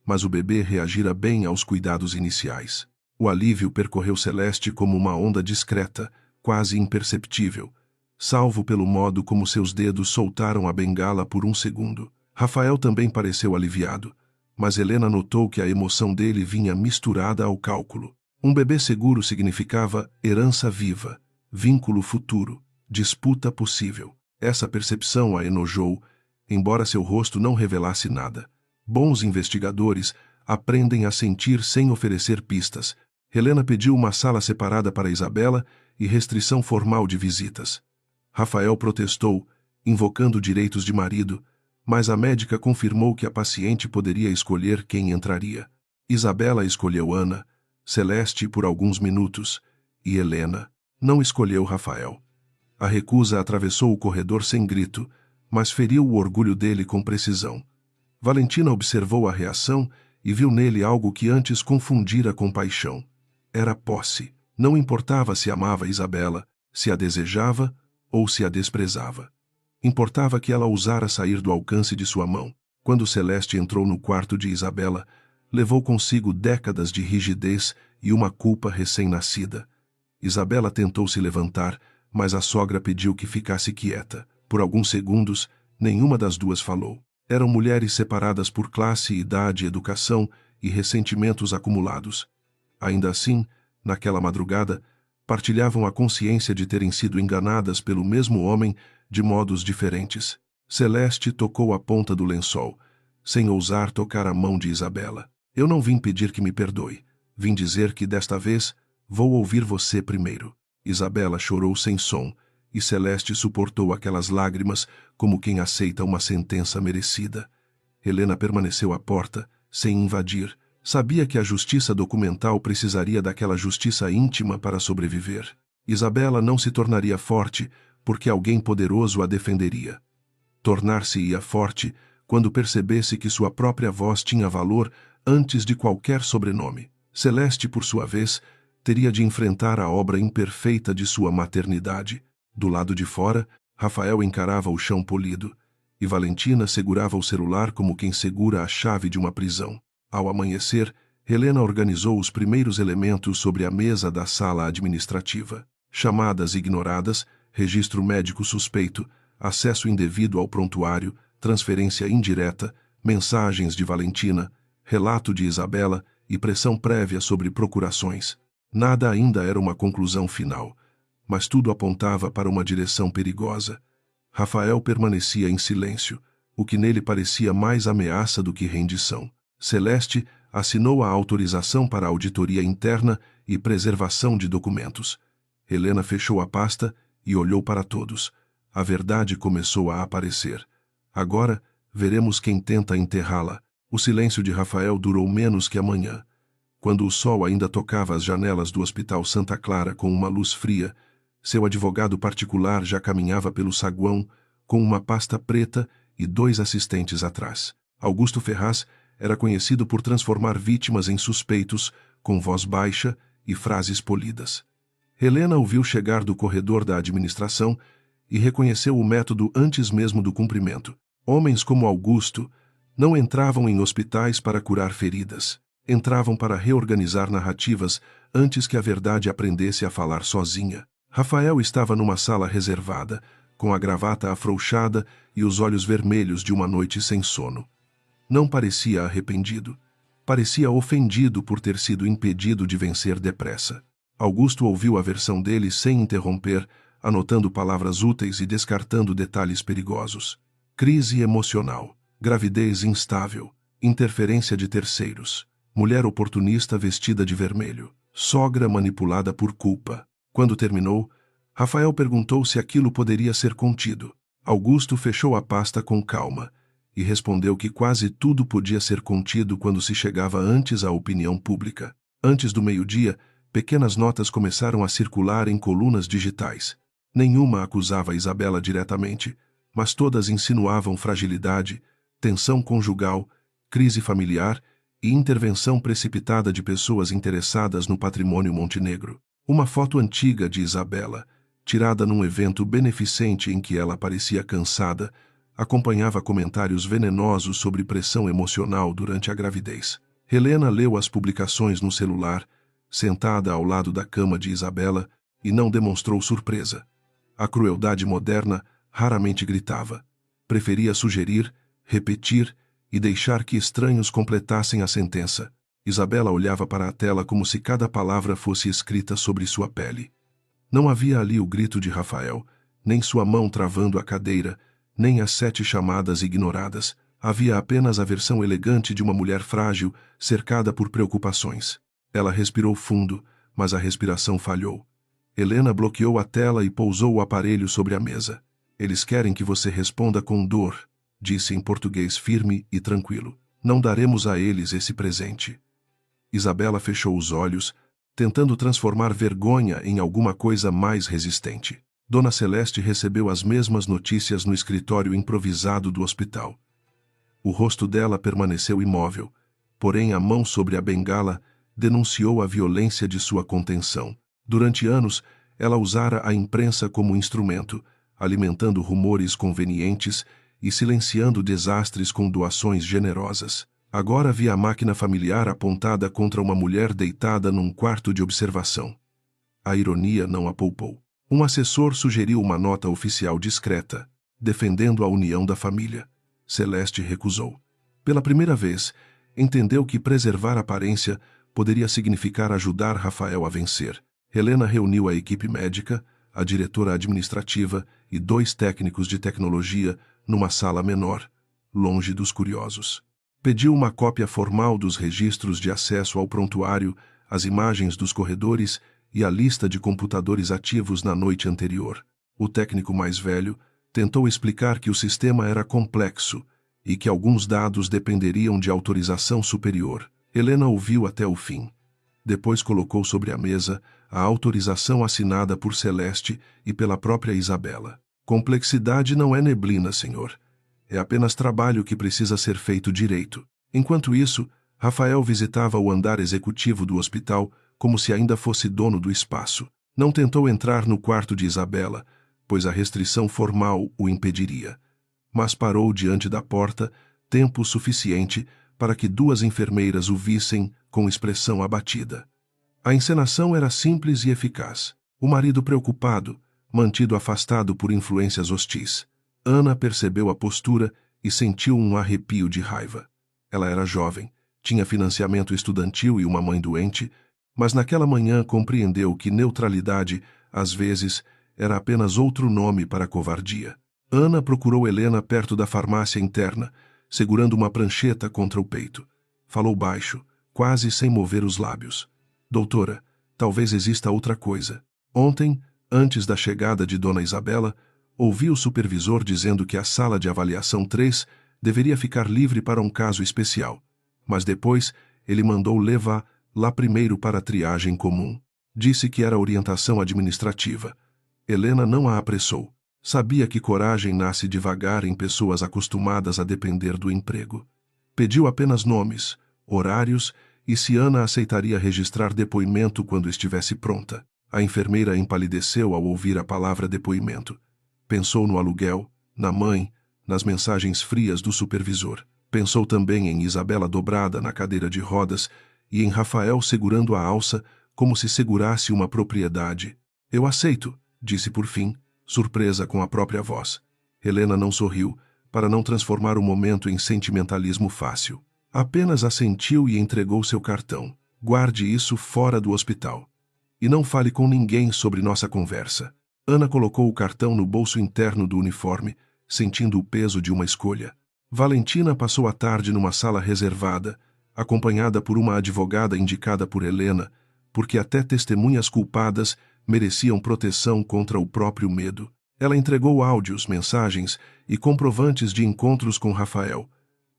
mas o bebê reagira bem aos cuidados iniciais. O alívio percorreu Celeste como uma onda discreta, quase imperceptível, salvo pelo modo como seus dedos soltaram a bengala por um segundo. Rafael também pareceu aliviado, mas Helena notou que a emoção dele vinha misturada ao cálculo. Um bebê seguro significava herança viva, vínculo futuro, disputa possível. Essa percepção a enojou, embora seu rosto não revelasse nada. Bons investigadores aprendem a sentir sem oferecer pistas. Helena pediu uma sala separada para Isabela e restrição formal de visitas. Rafael protestou, invocando direitos de marido, mas a médica confirmou que a paciente poderia escolher quem entraria. Isabela escolheu Ana, Celeste por alguns minutos, e Helena não escolheu Rafael. A recusa atravessou o corredor sem grito, mas feriu o orgulho dele com precisão. Valentina observou a reação e viu nele algo que antes confundira com paixão. Era posse. Não importava se amava Isabela, se a desejava ou se a desprezava. Importava que ela ousara sair do alcance de sua mão. Quando Celeste entrou no quarto de Isabela, levou consigo décadas de rigidez e uma culpa recém-nascida. Isabela tentou se levantar, mas a sogra pediu que ficasse quieta. Por alguns segundos, nenhuma das duas falou. Eram mulheres separadas por classe, idade, educação e ressentimentos acumulados. Ainda assim, naquela madrugada, partilhavam a consciência de terem sido enganadas pelo mesmo homem de modos diferentes. Celeste tocou a ponta do lençol, sem ousar tocar a mão de Isabela. Eu não vim pedir que me perdoe. Vim dizer que desta vez vou ouvir você primeiro. Isabela chorou sem som, e Celeste suportou aquelas lágrimas como quem aceita uma sentença merecida. Helena permaneceu à porta, sem invadir. Sabia que a justiça documental precisaria daquela justiça íntima para sobreviver. Isabela não se tornaria forte porque alguém poderoso a defenderia. Tornar-se-ia forte quando percebesse que sua própria voz tinha valor antes de qualquer sobrenome. Celeste, por sua vez, teria de enfrentar a obra imperfeita de sua maternidade. Do lado de fora, Rafael encarava o chão polido, e Valentina segurava o celular como quem segura a chave de uma prisão. Ao amanhecer, Helena organizou os primeiros elementos sobre a mesa da sala administrativa. Chamadas ignoradas, registro médico suspeito, acesso indevido ao prontuário, transferência indireta, mensagens de Valentina, relato de Isabela e pressão prévia sobre procurações. Nada ainda era uma conclusão final, mas tudo apontava para uma direção perigosa. Rafael permanecia em silêncio, o que nele parecia mais ameaça do que rendição. Celeste assinou a autorização para a auditoria interna e preservação de documentos. Helena fechou a pasta e olhou para todos. A verdade começou a aparecer. Agora, veremos quem tenta enterrá-la. O silêncio de Rafael durou menos que a manhã. Quando o sol ainda tocava as janelas do Hospital Santa Clara com uma luz fria, seu advogado particular já caminhava pelo saguão com uma pasta preta e 2 assistentes atrás. Augusto Ferraz era conhecido por transformar vítimas em suspeitos, com voz baixa e frases polidas. Helena o viu chegar do corredor da administração e reconheceu o método antes mesmo do cumprimento. Homens como Augusto não entravam em hospitais para curar feridas. Entravam para reorganizar narrativas antes que a verdade aprendesse a falar sozinha. Rafael estava numa sala reservada, com a gravata afrouxada e os olhos vermelhos de uma noite sem sono. Não parecia arrependido. Parecia ofendido por ter sido impedido de vencer depressa. Augusto ouviu a versão dele sem interromper, anotando palavras úteis e descartando detalhes perigosos. Crise emocional, gravidez instável, interferência de terceiros, mulher oportunista vestida de vermelho, sogra manipulada por culpa. Quando terminou, Rafael perguntou se aquilo poderia ser contido. Augusto fechou a pasta com calma e respondeu que quase tudo podia ser contido quando se chegava antes à opinião pública. Antes do meio-dia, pequenas notas começaram a circular em colunas digitais. Nenhuma acusava Isabela diretamente, mas todas insinuavam fragilidade, tensão conjugal, crise familiar e intervenção precipitada de pessoas interessadas no patrimônio Montenegro. Uma foto antiga de Isabela tirada num evento beneficente em que ela parecia cansada, acompanhava comentários venenosos sobre pressão emocional durante a gravidez. Helena leu as publicações no celular, sentada ao lado da cama de Isabela, e não demonstrou surpresa. A crueldade moderna raramente gritava. Preferia sugerir, repetir e deixar que estranhos completassem a sentença. Isabela olhava para a tela como se cada palavra fosse escrita sobre sua pele. Não havia ali o grito de Rafael, nem sua mão travando a cadeira, nem as 7 chamadas ignoradas. Havia apenas a versão elegante de uma mulher frágil, cercada por preocupações. Ela respirou fundo, mas a respiração falhou. Helena bloqueou a tela e pousou o aparelho sobre a mesa. Eles querem que você responda com dor, disse em português firme e tranquilo. Não daremos a eles esse presente. Isabela fechou os olhos, tentando transformar vergonha em alguma coisa mais resistente. Dona Celeste recebeu as mesmas notícias no escritório improvisado do hospital. O rosto dela permaneceu imóvel, porém a mão sobre a bengala denunciou a violência de sua contenção. Durante anos, ela usara a imprensa como instrumento, alimentando rumores convenientes e silenciando desastres com doações generosas. Agora via a máquina familiar apontada contra uma mulher deitada num quarto de observação. A ironia não a poupou. Um assessor sugeriu uma nota oficial discreta, defendendo a união da família. Celeste recusou. Pela primeira vez, entendeu que preservar a aparência poderia significar ajudar Rafael a vencer. Helena reuniu a equipe médica, a diretora administrativa e 2 técnicos de tecnologia numa sala menor, longe dos curiosos. Pediu uma cópia formal dos registros de acesso ao prontuário, as imagens dos corredores e a lista de computadores ativos na noite anterior. O técnico mais velho tentou explicar que o sistema era complexo e que alguns dados dependeriam de autorização superior. Helena ouviu até o fim. Depois colocou sobre a mesa a autorização assinada por Celeste e pela própria Isabela. Complexidade não é neblina, senhor. É apenas trabalho que precisa ser feito direito. Enquanto isso, Rafael visitava o andar executivo do hospital como se ainda fosse dono do espaço. Não tentou entrar no quarto de Isabela, pois a restrição formal o impediria. Mas parou diante da porta, tempo suficiente para que 2 enfermeiras o vissem com expressão abatida. A encenação era simples e eficaz. O marido preocupado, mantido afastado por influências hostis. Ana percebeu a postura e sentiu um arrepio de raiva. Ela era jovem, tinha financiamento estudantil e uma mãe doente, mas naquela manhã compreendeu que neutralidade, às vezes, era apenas outro nome para covardia. Ana procurou Helena perto da farmácia interna, segurando uma prancheta contra o peito. Falou baixo, quase sem mover os lábios. Doutora, talvez exista outra coisa. Ontem, antes da chegada de Dona Isabela, ouvi o supervisor dizendo que a sala de avaliação 3 deveria ficar livre para um caso especial. Mas depois, ele mandou levar lá primeiro para a triagem comum. Disse que era orientação administrativa. Helena não a apressou. Sabia que coragem nasce devagar em pessoas acostumadas a depender do emprego. Pediu apenas nomes, horários e se Ana aceitaria registrar depoimento quando estivesse pronta. A enfermeira empalideceu ao ouvir a palavra depoimento. Pensou no aluguel, na mãe, nas mensagens frias do supervisor. Pensou também em Isabela dobrada na cadeira de rodas e em Rafael segurando a alça como se segurasse uma propriedade. Eu aceito, disse por fim, surpresa com a própria voz. Helena não sorriu, para não transformar o momento em sentimentalismo fácil. Apenas assentiu e entregou seu cartão. Guarde isso fora do hospital. E não fale com ninguém sobre nossa conversa. Ana colocou o cartão no bolso interno do uniforme, sentindo o peso de uma escolha. Valentina passou a tarde numa sala reservada, acompanhada por uma advogada indicada por Helena, porque até testemunhas culpadas mereciam proteção contra o próprio medo. Ela entregou áudios, mensagens e comprovantes de encontros com Rafael,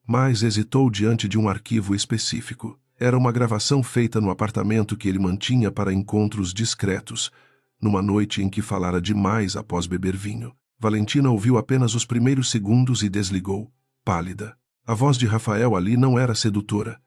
mas hesitou diante de um arquivo específico. Era uma gravação feita no apartamento que ele mantinha para encontros discretos, numa noite em que falara demais após beber vinho. Valentina ouviu apenas os primeiros segundos e desligou, pálida. A voz de Rafael ali não era sedutora.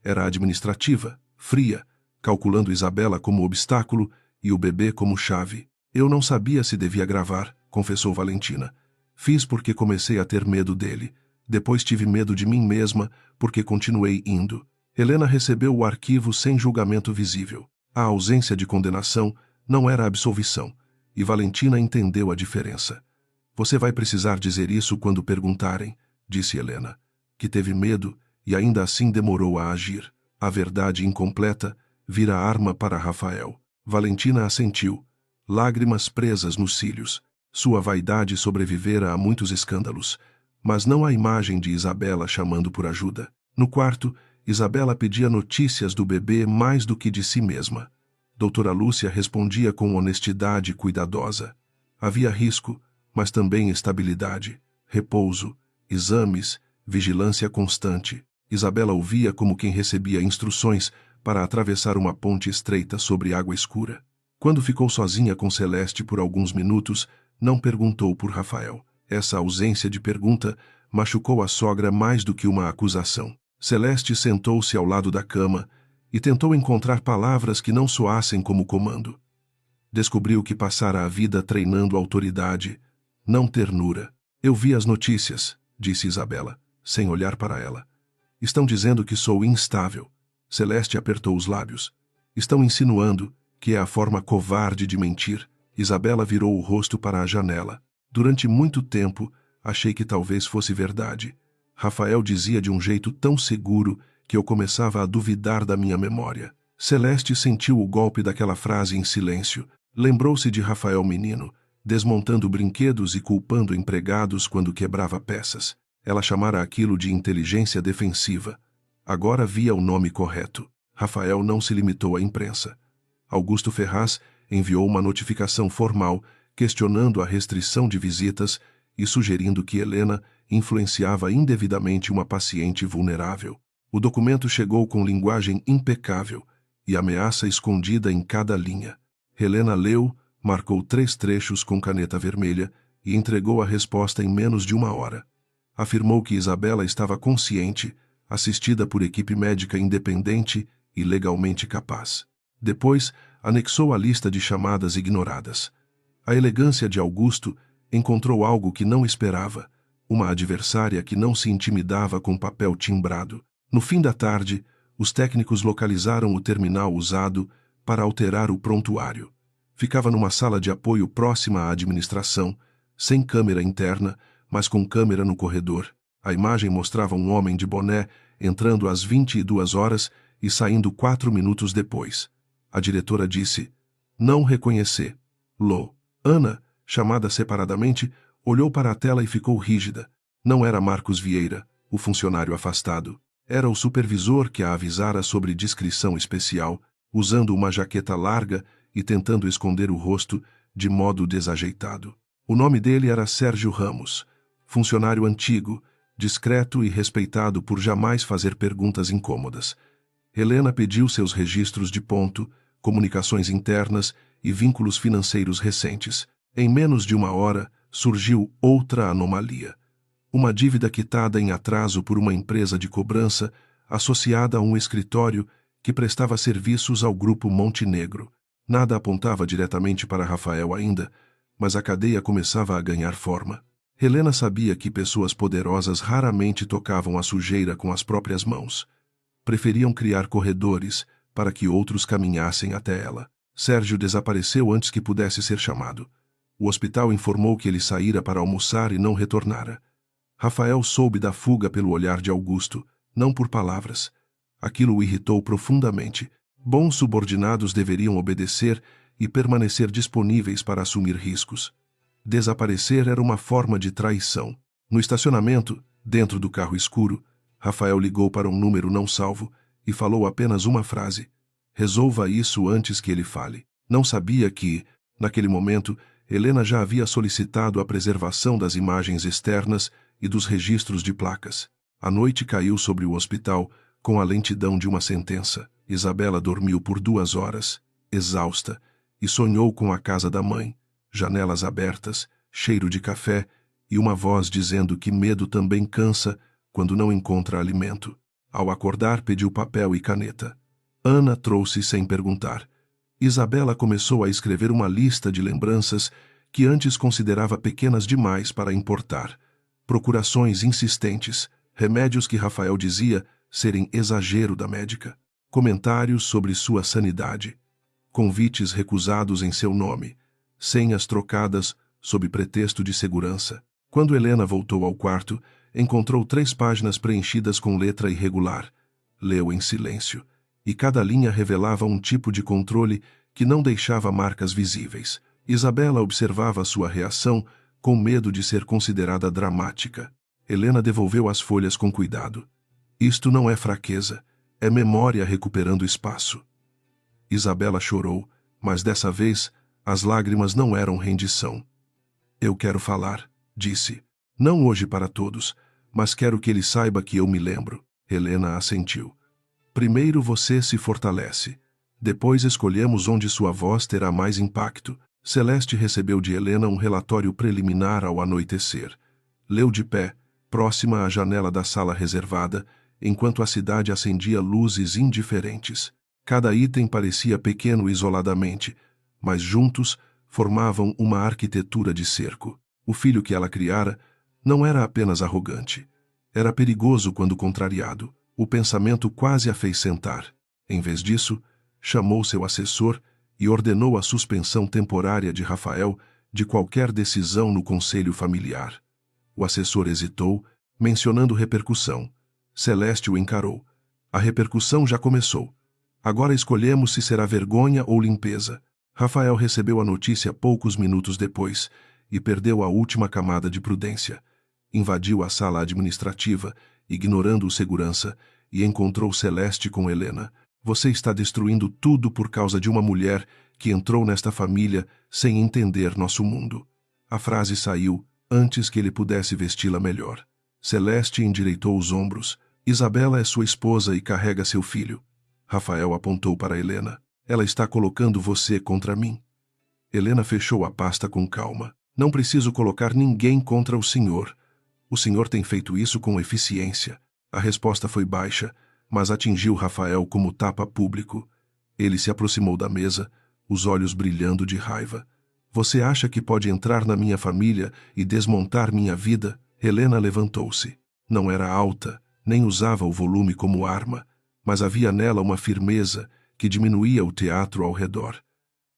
Era administrativa, fria, calculando Isabela como obstáculo e o bebê como chave. Eu não sabia se devia gravar, confessou Valentina. Fiz porque comecei a ter medo dele. Depois tive medo de mim mesma, porque continuei indo. Helena recebeu o arquivo sem julgamento visível. A ausência de condenação não era absolvição, e Valentina entendeu a diferença. Você vai precisar dizer isso quando perguntarem, disse Helena, que teve medo e ainda assim demorou a agir. A verdade incompleta vira arma para Rafael. Valentina assentiu, lágrimas presas nos cílios. Sua vaidade sobrevivera a muitos escândalos, mas não a imagem de Isabela chamando por ajuda. No quarto, Isabela pedia notícias do bebê mais do que de si mesma. Doutora Lúcia respondia com honestidade cuidadosa. Havia risco, mas também estabilidade, repouso, exames, vigilância constante. Isabela ouvia como quem recebia instruções para atravessar uma ponte estreita sobre água escura. Quando ficou sozinha com Celeste por alguns minutos, não perguntou por Rafael. Essa ausência de pergunta machucou a sogra mais do que uma acusação. Celeste sentou-se ao lado da cama e tentou encontrar palavras que não soassem como comando. Descobriu que passara a vida treinando autoridade, não ternura. Eu vi as notícias, disse Isabela, sem olhar para ela. Estão dizendo que sou instável. Celeste apertou os lábios. Estão insinuando que é a forma covarde de mentir. Isabela virou o rosto para a janela. Durante muito tempo, achei que talvez fosse verdade. Rafael dizia de um jeito tão seguro que eu começava a duvidar da minha memória. Celeste sentiu o golpe daquela frase em silêncio. Lembrou-se de Rafael menino, desmontando brinquedos e culpando empregados quando quebrava peças. Ela chamara aquilo de inteligência defensiva. Agora via o nome correto. Rafael não se limitou à imprensa. Augusto Ferraz enviou uma notificação formal questionando a restrição de visitas e sugerindo que Helena influenciava indevidamente uma paciente vulnerável. O documento chegou com linguagem impecável e ameaça escondida em cada linha. Helena leu, marcou 3 trechos com caneta vermelha e entregou a resposta em menos de 1 hora. Afirmou que Isabela estava consciente, assistida por equipe médica independente e legalmente capaz. Depois, anexou a lista de chamadas ignoradas. A elegância de Augusto encontrou algo que não esperava, uma adversária que não se intimidava com papel timbrado. No fim da tarde, os técnicos localizaram o terminal usado para alterar o prontuário. Ficava numa sala de apoio próxima à administração, sem câmera interna, mas com câmera no corredor. A imagem mostrava um homem de boné entrando às 22 horas e saindo 4 minutos depois. A diretora disse, não reconhecer. Ana, chamada separadamente, olhou para a tela e ficou rígida. Não era Marcos Vieira, o funcionário afastado. Era o supervisor que a avisara sobre discrição especial, usando uma jaqueta larga e tentando esconder o rosto de modo desajeitado. O nome dele era Sérgio Ramos, funcionário antigo, discreto e respeitado por jamais fazer perguntas incômodas. Helena pediu seus registros de ponto, comunicações internas e vínculos financeiros recentes. Em menos de 1 hora, surgiu outra anomalia. Uma dívida quitada em atraso por uma empresa de cobrança associada a um escritório que prestava serviços ao Grupo Montenegro. Nada apontava diretamente para Rafael ainda, mas a cadeia começava a ganhar forma. Helena sabia que pessoas poderosas raramente tocavam a sujeira com as próprias mãos. Preferiam criar corredores para que outros caminhassem até ela. Sérgio desapareceu antes que pudesse ser chamado. O hospital informou que ele saíra para almoçar e não retornara. Rafael soube da fuga pelo olhar de Augusto, não por palavras. Aquilo o irritou profundamente. Bons subordinados deveriam obedecer e permanecer disponíveis para assumir riscos. Desaparecer era uma forma de traição. No estacionamento, dentro do carro escuro, Rafael ligou para um número não salvo e falou apenas uma frase. Resolva isso antes que ele fale. Não sabia que, naquele momento, Helena já havia solicitado a preservação das imagens externas e dos registros de placas. A noite caiu sobre o hospital com a lentidão de uma sentença. Isabela dormiu por 2 horas, exausta, e sonhou com a casa da mãe, janelas abertas, cheiro de café e uma voz dizendo que medo também cansa quando não encontra alimento. Ao acordar, pediu papel e caneta. Ana trouxe sem perguntar. Isabela começou a escrever uma lista de lembranças que antes considerava pequenas demais para importar. Procurações insistentes, remédios que Rafael dizia serem exagero da médica, comentários sobre sua sanidade, convites recusados em seu nome, senhas trocadas sob pretexto de segurança. Quando Helena voltou ao quarto, encontrou 3 páginas preenchidas com letra irregular. Leu em silêncio, e cada linha revelava um tipo de controle que não deixava marcas visíveis. Isabela observava sua reação com medo de ser considerada dramática. Helena devolveu as folhas com cuidado. Isto não é fraqueza, é memória recuperando espaço. Isabela chorou, mas dessa vez as lágrimas não eram rendição. Eu quero falar, disse. Não hoje para todos, mas quero que ele saiba que eu me lembro. Helena assentiu. Primeiro você se fortalece. Depois escolhemos onde sua voz terá mais impacto. Celeste recebeu de Helena um relatório preliminar ao anoitecer. Leu de pé, próxima à janela da sala reservada, enquanto a cidade acendia luzes indiferentes. Cada item parecia pequeno isoladamente, mas juntos formavam uma arquitetura de cerco. O filho que ela criara não era apenas arrogante. Era perigoso quando contrariado. O pensamento quase a fez sentar. Em vez disso, chamou seu assessor e ordenou a suspensão temporária de Rafael de qualquer decisão no conselho familiar. O assessor hesitou, mencionando repercussão. Celeste o encarou. A repercussão já começou. Agora escolhemos se será vergonha ou limpeza. Rafael recebeu a notícia poucos minutos depois e perdeu a última camada de prudência. Invadiu a sala administrativa, ignorando o segurança, e encontrou Celeste com Helena. Você está destruindo tudo por causa de uma mulher que entrou nesta família sem entender nosso mundo. A frase saiu antes que ele pudesse vesti-la melhor. Celeste endireitou os ombros. Isabela é sua esposa e carrega seu filho. Rafael apontou para Helena. Ela está colocando você contra mim. Helena fechou a pasta com calma. Não preciso colocar ninguém contra o senhor. O senhor tem feito isso com eficiência. A resposta foi baixa, mas atingiu Rafael como tapa público. Ele se aproximou da mesa, os olhos brilhando de raiva. Você acha que pode entrar na minha família e desmontar minha vida? Helena levantou-se. Não era alta, nem usava o volume como arma, mas havia nela uma firmeza que diminuía o teatro ao redor.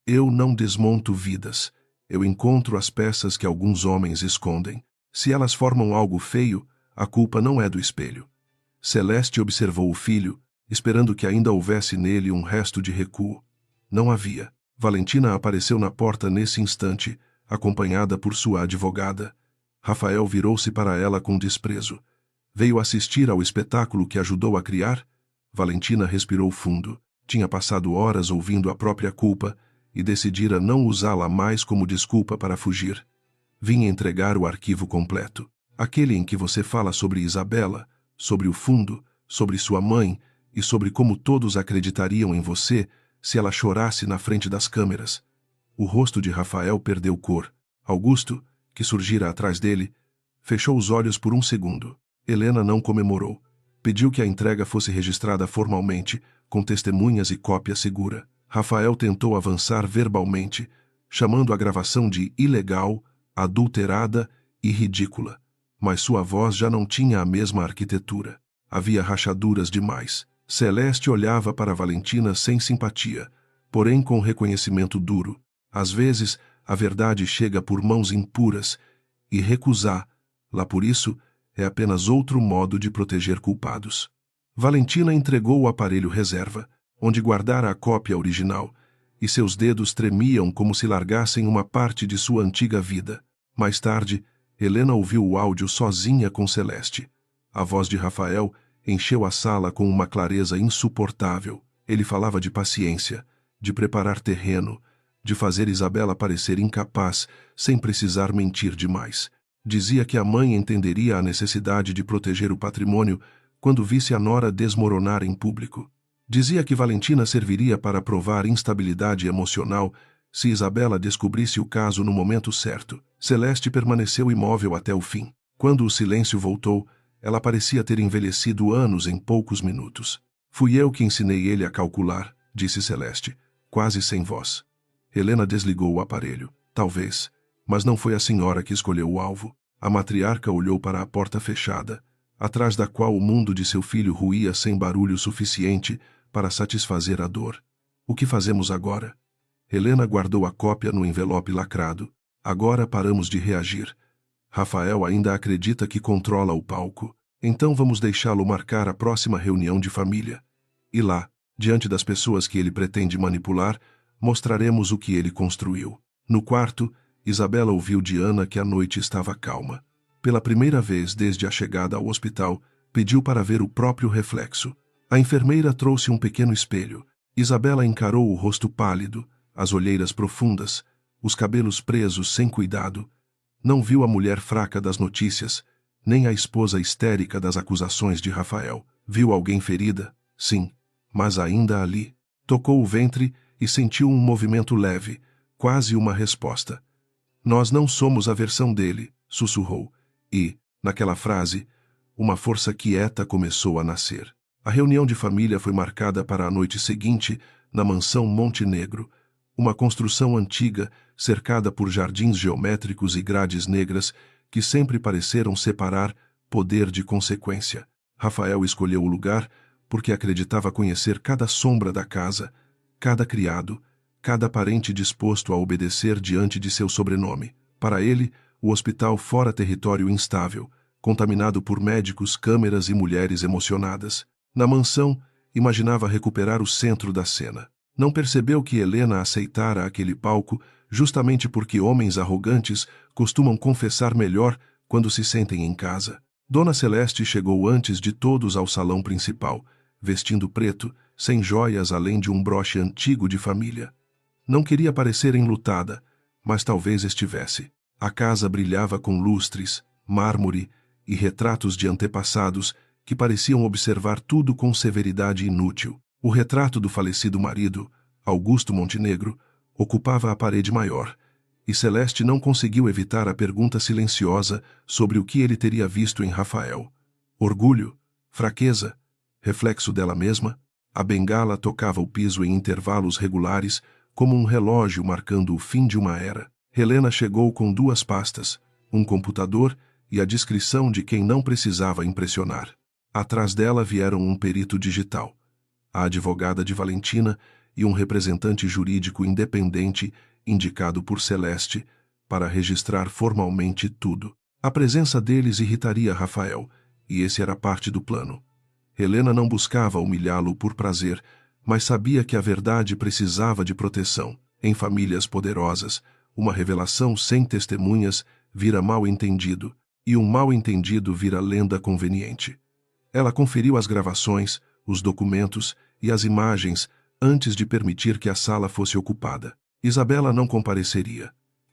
Eu não desmonto vidas. Eu encontro as peças que alguns homens escondem. Se elas formam algo feio, a culpa não é do espelho. Celeste observou o filho, esperando que ainda houvesse nele um resto de recuo. Não havia. Valentina apareceu na porta nesse instante, acompanhada por sua advogada. Rafael virou-se para ela com desprezo. Veio assistir ao espetáculo que ajudou a criar? Valentina respirou fundo. Tinha passado horas ouvindo a própria culpa e decidira não usá-la mais como desculpa para fugir. Vim entregar o arquivo completo. Aquele em que você fala sobre Isabela, sobre o fundo, sobre sua mãe e sobre como todos acreditariam em você se ela chorasse na frente das câmeras. O rosto de Rafael perdeu cor. Augusto, que surgira atrás dele, fechou os olhos por um segundo. Helena não comemorou. Pediu que a entrega fosse registrada formalmente, com testemunhas e cópia segura. Rafael tentou avançar verbalmente, chamando a gravação de ilegal, adulterada e ridícula. Mas sua voz já não tinha a mesma arquitetura. Havia rachaduras demais. Celeste olhava para Valentina sem simpatia, porém com reconhecimento duro. Às vezes, a verdade chega por mãos impuras, e recusá-la por isso é apenas outro modo de proteger culpados. Valentina entregou o aparelho reserva, onde guardara a cópia original, e seus dedos tremiam como se largassem uma parte de sua antiga vida. Mais tarde, Helena ouviu o áudio sozinha com Celeste. A voz de Rafael encheu a sala com uma clareza insuportável. Ele falava de paciência, de preparar terreno, de fazer Isabela parecer incapaz, sem precisar mentir demais. Dizia que a mãe entenderia a necessidade de proteger o patrimônio quando visse a nora desmoronar em público. Dizia que Valentina serviria para provar instabilidade emocional se Isabela descobrisse o caso no momento certo. Celeste permaneceu imóvel até o fim. Quando o silêncio voltou, ela parecia ter envelhecido anos em poucos minutos. Fui eu que ensinei ele a calcular, disse Celeste. quase sem voz. Helena desligou o aparelho. Talvez, mas não foi a senhora que escolheu o alvo. A matriarca olhou para a porta fechada, atrás da qual o mundo de seu filho ruía sem barulho suficiente para satisfazer a dor. O que fazemos agora? Helena guardou a cópia no envelope lacrado. Agora paramos de reagir. Rafael ainda acredita que controla o palco. Então vamos deixá-lo marcar a próxima reunião de família. E lá, diante das pessoas que ele pretende manipular, mostraremos o que ele construiu. No quarto, Isabela ouviu de Ana que a noite estava calma. Pela primeira vez desde a chegada ao hospital, pediu para ver o próprio reflexo. A enfermeira trouxe um pequeno espelho. Isabela encarou o rosto pálido, as olheiras profundas, os cabelos presos sem cuidado. Não viu a mulher fraca das notícias, nem a esposa histérica das acusações de Rafael. Viu alguém ferida? Sim, mas ainda ali. Tocou o ventre e sentiu um movimento leve, quase uma resposta. Nós não somos a versão dele, sussurrou. E, naquela frase, uma força quieta começou a nascer. A reunião de família foi marcada para a noite seguinte, na mansão Montenegro, uma construção antiga, cercada por jardins geométricos e grades negras que sempre pareceram separar poder de consequência. Rafael escolheu o lugar porque acreditava conhecer cada sombra da casa, cada criado, cada parente disposto a obedecer diante de seu sobrenome. Para ele, o hospital fora território instável, contaminado por médicos, câmeras e mulheres emocionadas. Na mansão, imaginava recuperar o centro da cena. Não percebeu que Helena aceitara aquele palco justamente porque homens arrogantes costumam confessar melhor quando se sentem em casa. Dona Celeste chegou antes de todos ao salão principal, vestindo preto, sem joias além de um broche antigo de família. Não queria parecer enlutada, mas talvez estivesse. A casa brilhava com lustres, mármore e retratos de antepassados que pareciam observar tudo com severidade inútil. O retrato do falecido marido, Augusto Montenegro, ocupava a parede maior, e Celeste não conseguiu evitar a pergunta silenciosa sobre o que ele teria visto em Rafael. Orgulho? Fraqueza? Reflexo dela mesma? A bengala tocava o piso em intervalos regulares, como um relógio marcando o fim de uma era. Helena chegou com 2 pastas, um computador e a descrição de quem não precisava impressionar. Atrás dela vieram um perito digital, a advogada de Valentina e um representante jurídico independente indicado por Celeste para registrar formalmente tudo. A presença deles irritaria Rafael, e esse era parte do plano. Helena não buscava humilhá-lo por prazer, mas sabia que a verdade precisava de proteção. Em famílias poderosas, uma revelação sem testemunhas vira mal-entendido, e um mal-entendido vira lenda conveniente. Ela conferiu as gravações, os documentos e as imagens antes de permitir que a sala fosse ocupada. Isabela não compareceria.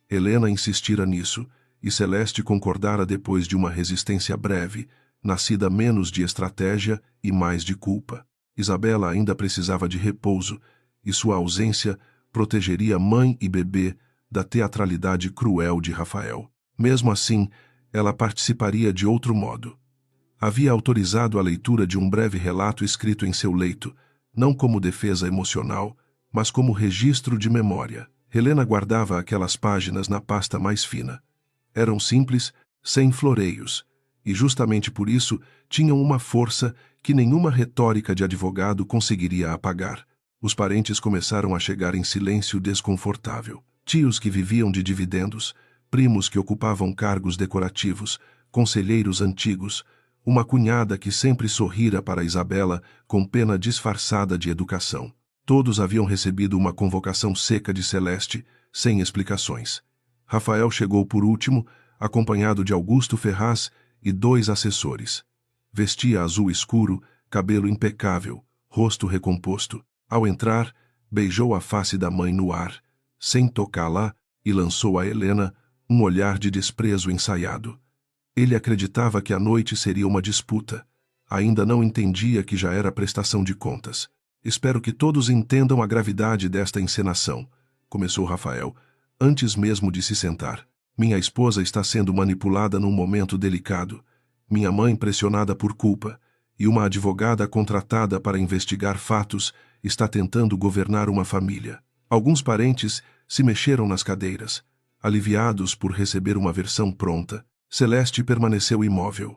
Helena insistira nisso, e Celeste concordara depois de uma resistência breve, nascida menos de estratégia e mais de culpa. Isabela ainda precisava de repouso, e sua ausência protegeria mãe e bebê da teatralidade cruel de Rafael. Mesmo assim, ela participaria de outro modo. Havia autorizado a leitura de um breve relato escrito em seu leito, não como defesa emocional, mas como registro de memória. Helena guardava aquelas páginas na pasta mais fina. Eram simples, sem floreios, e justamente por isso tinham uma força que nenhuma retórica de advogado conseguiria apagar. Os parentes começaram a chegar em silêncio desconfortável. Tios que viviam de dividendos, primos que ocupavam cargos decorativos, conselheiros antigos, uma cunhada que sempre sorrira para Isabela com pena disfarçada de educação. Todos haviam recebido uma convocação seca de Celeste, sem explicações. Rafael chegou por último, acompanhado de Augusto Ferraz e 2 assessores. Vestia azul escuro, cabelo impecável, rosto recomposto. Ao entrar, beijou a face da mãe no ar, sem tocá-la, e lançou a Helena um olhar de desprezo ensaiado. Ele acreditava que a noite seria uma disputa. Ainda não entendia que já era prestação de contas. Espero que todos entendam a gravidade desta encenação, começou Rafael, antes mesmo de se sentar. Minha esposa está sendo manipulada num momento delicado. Minha mãe pressionada por culpa, e uma advogada contratada para investigar fatos está tentando governar uma família. Alguns parentes se mexeram nas cadeiras, aliviados por receber uma versão pronta. Celeste permaneceu imóvel.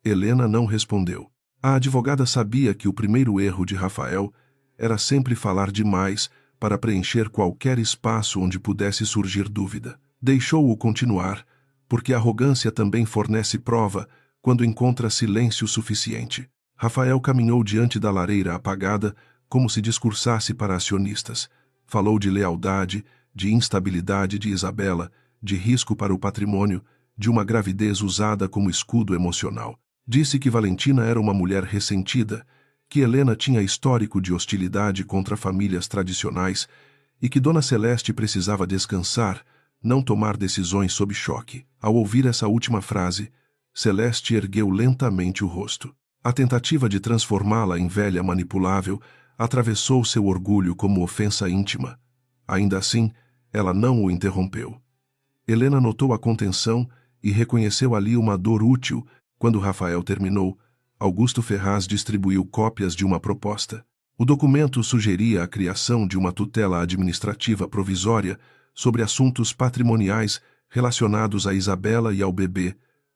Helena não respondeu. A advogada sabia que o primeiro erro de Rafael era sempre falar demais para preencher qualquer espaço onde pudesse surgir dúvida. Deixou-o continuar, porque a arrogância também fornece prova quando encontra silêncio suficiente. Rafael caminhou diante da lareira apagada como se discursasse para acionistas. Falou de lealdade, de instabilidade de Isabela, de risco para o patrimônio, de uma gravidez usada como escudo emocional. Disse que Valentina era uma mulher ressentida, que Helena tinha histórico de hostilidade contra famílias tradicionais e que Dona Celeste precisava descansar, não tomar decisões sob choque. Ao ouvir essa última frase, Celeste ergueu lentamente o rosto. A tentativa de transformá-la em velha manipulável atravessou seu orgulho como ofensa íntima. Ainda assim, ela não o interrompeu. Helena notou a contenção e reconheceu ali uma dor útil. Quando Rafael terminou, Augusto Ferraz distribuiu cópias de uma proposta. O documento sugeria a criação de uma tutela administrativa provisória sobre assuntos patrimoniais relacionados a Isabela e ao bebê,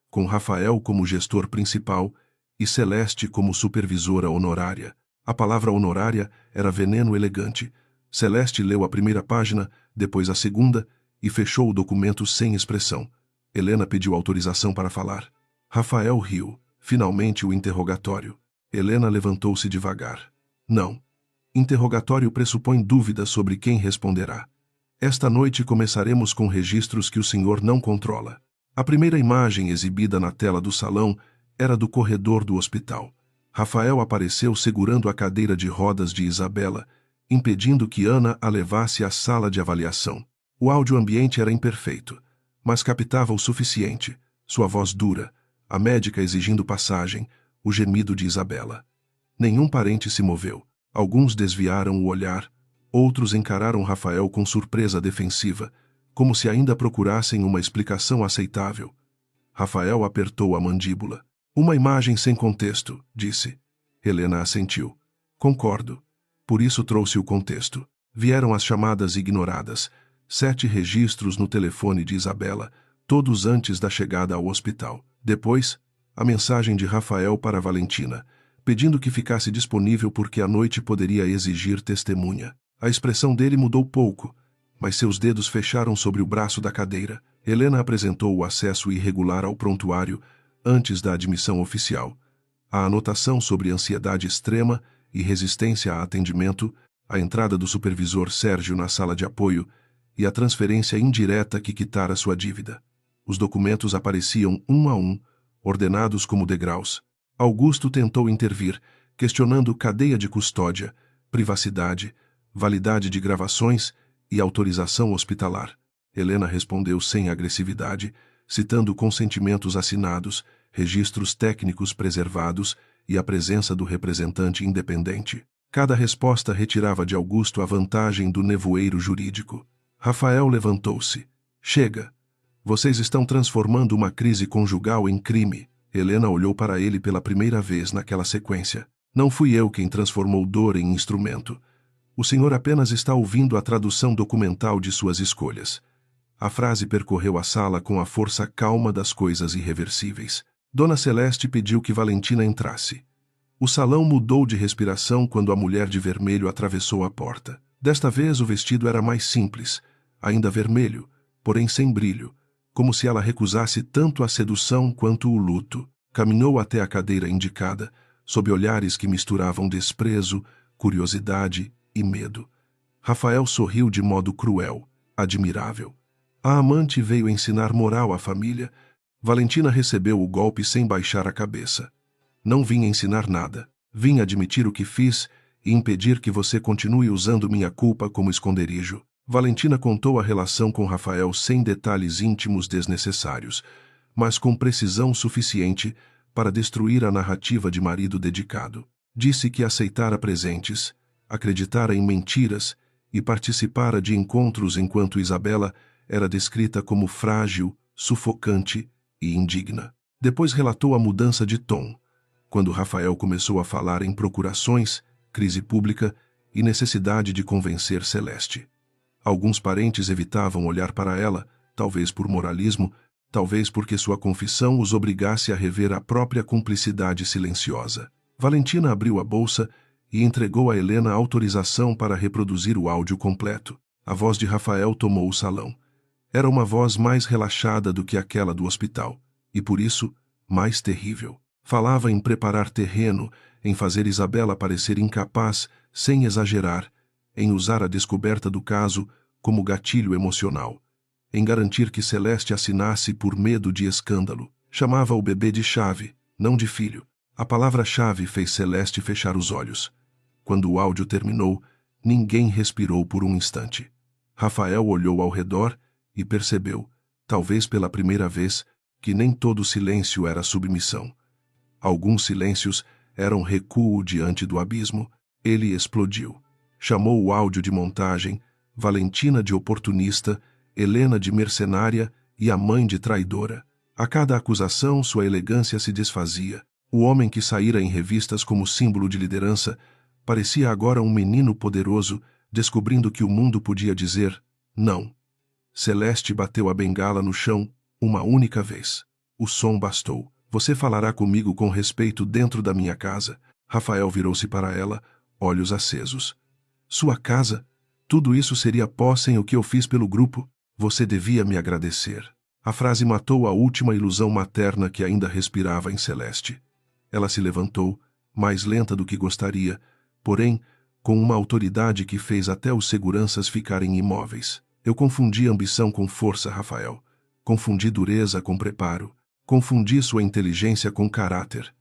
com Rafael como gestor principal e Celeste como supervisora honorária. A palavra honorária era veneno elegante. Celeste leu a primeira página, depois a segunda, e fechou o documento sem expressão. Helena pediu autorização para falar. Rafael riu. Finalmente o interrogatório. Helena levantou-se devagar. Não. Interrogatório pressupõe dúvida sobre quem responderá. Esta noite começaremos com registros que o senhor não controla. A primeira imagem exibida na tela do salão era do corredor do hospital. Rafael apareceu segurando a cadeira de rodas de Isabela, impedindo que Ana a levasse à sala de avaliação. O áudio ambiente era imperfeito, mas captava o suficiente. Sua voz dura, a médica exigindo passagem, o gemido de Isabela. Nenhum parente se moveu. Alguns desviaram o olhar, outros encararam Rafael com surpresa defensiva, como se ainda procurassem uma explicação aceitável. Rafael apertou a mandíbula. Uma imagem sem contexto, disse. Helena assentiu. Concordo. Por isso trouxe o contexto. Vieram as chamadas ignoradas. 7 registros no telefone de Isabela, todos antes da chegada ao hospital. Depois, a mensagem de Rafael para Valentina, pedindo que ficasse disponível porque a noite poderia exigir testemunha. A expressão dele mudou pouco, mas seus dedos fecharam sobre o braço da cadeira. Helena apresentou o acesso irregular ao prontuário antes da admissão oficial. A anotação sobre ansiedade extrema e resistência a atendimento, a entrada do supervisor Sérgio na sala de apoio e a transferência indireta que quitara sua dívida. Os documentos apareciam um a um, ordenados como degraus. Augusto tentou intervir, questionando cadeia de custódia, privacidade, validade de gravações e autorização hospitalar. Helena respondeu sem agressividade, citando consentimentos assinados, registros técnicos preservados e a presença do representante independente. Cada resposta retirava de Augusto a vantagem do nevoeiro jurídico. Rafael levantou-se. Chega. Vocês estão transformando uma crise conjugal em crime. Helena olhou para ele pela primeira vez naquela sequência. Não fui eu quem transformou dor em instrumento. O senhor apenas está ouvindo a tradução documental de suas escolhas. A frase percorreu a sala com a força calma das coisas irreversíveis. Dona Celeste pediu que Valentina entrasse. O salão mudou de respiração quando a mulher de vermelho atravessou a porta. Desta vez o vestido era mais simples, ainda vermelho, porém sem brilho, como se ela recusasse tanto a sedução quanto o luto. Caminhou até a cadeira indicada, sob olhares que misturavam desprezo, curiosidade e medo. Rafael sorriu de modo cruel, admirável. A amante veio ensinar moral à família. Valentina recebeu o golpe sem baixar a cabeça. Não vim ensinar nada. Vim admitir o que fiz e impedir que você continue usando minha culpa como esconderijo. Valentina contou a relação com Rafael sem detalhes íntimos desnecessários, mas com precisão suficiente para destruir a narrativa de marido dedicado. Disse que aceitara presentes, acreditara em mentiras e participara de encontros enquanto Isabela era descrita como frágil, sufocante e indigna. Depois relatou a mudança de tom, quando Rafael começou a falar em procurações, crise pública e necessidade de convencer Celeste. Alguns parentes evitavam olhar para ela, talvez por moralismo, talvez porque sua confissão os obrigasse a rever a própria cumplicidade silenciosa. Valentina abriu a bolsa e entregou a Helena a autorização para reproduzir o áudio completo. A voz de Rafael tomou o salão. Era uma voz mais relaxada do que aquela do hospital, e por isso, mais terrível. Falava em preparar terreno, em fazer Isabela parecer incapaz, sem exagerar, em usar a descoberta do caso como gatilho emocional, em garantir que Celeste assinasse por medo de escândalo. Chamava o bebê de chave, não de filho. A palavra-chave fez Celeste fechar os olhos. Quando o áudio terminou, ninguém respirou por um instante. Rafael olhou ao redor e percebeu, talvez pela primeira vez, que nem todo silêncio era submissão. Alguns silêncios eram recuo diante do abismo. Ele explodiu. Chamou o áudio de montagem, Valentina de oportunista, Helena de mercenária e a mãe de traidora. A cada acusação, sua elegância se desfazia. O homem que saíra em revistas como símbolo de liderança parecia agora um menino poderoso, descobrindo que o mundo podia dizer não. Celeste bateu a bengala no chão uma única vez. O som bastou. Você falará comigo com respeito dentro da minha casa. Rafael virou-se para ela, olhos acesos. Sua casa? Tudo isso seria pó sem o que eu fiz pelo grupo? Você devia me agradecer. A frase matou a última ilusão materna que ainda respirava em Celeste. Ela se levantou, mais lenta do que gostaria, porém, com uma autoridade que fez até os seguranças ficarem imóveis. Eu confundi ambição com força, Rafael. Confundi dureza com preparo. Confundi sua inteligência com caráter.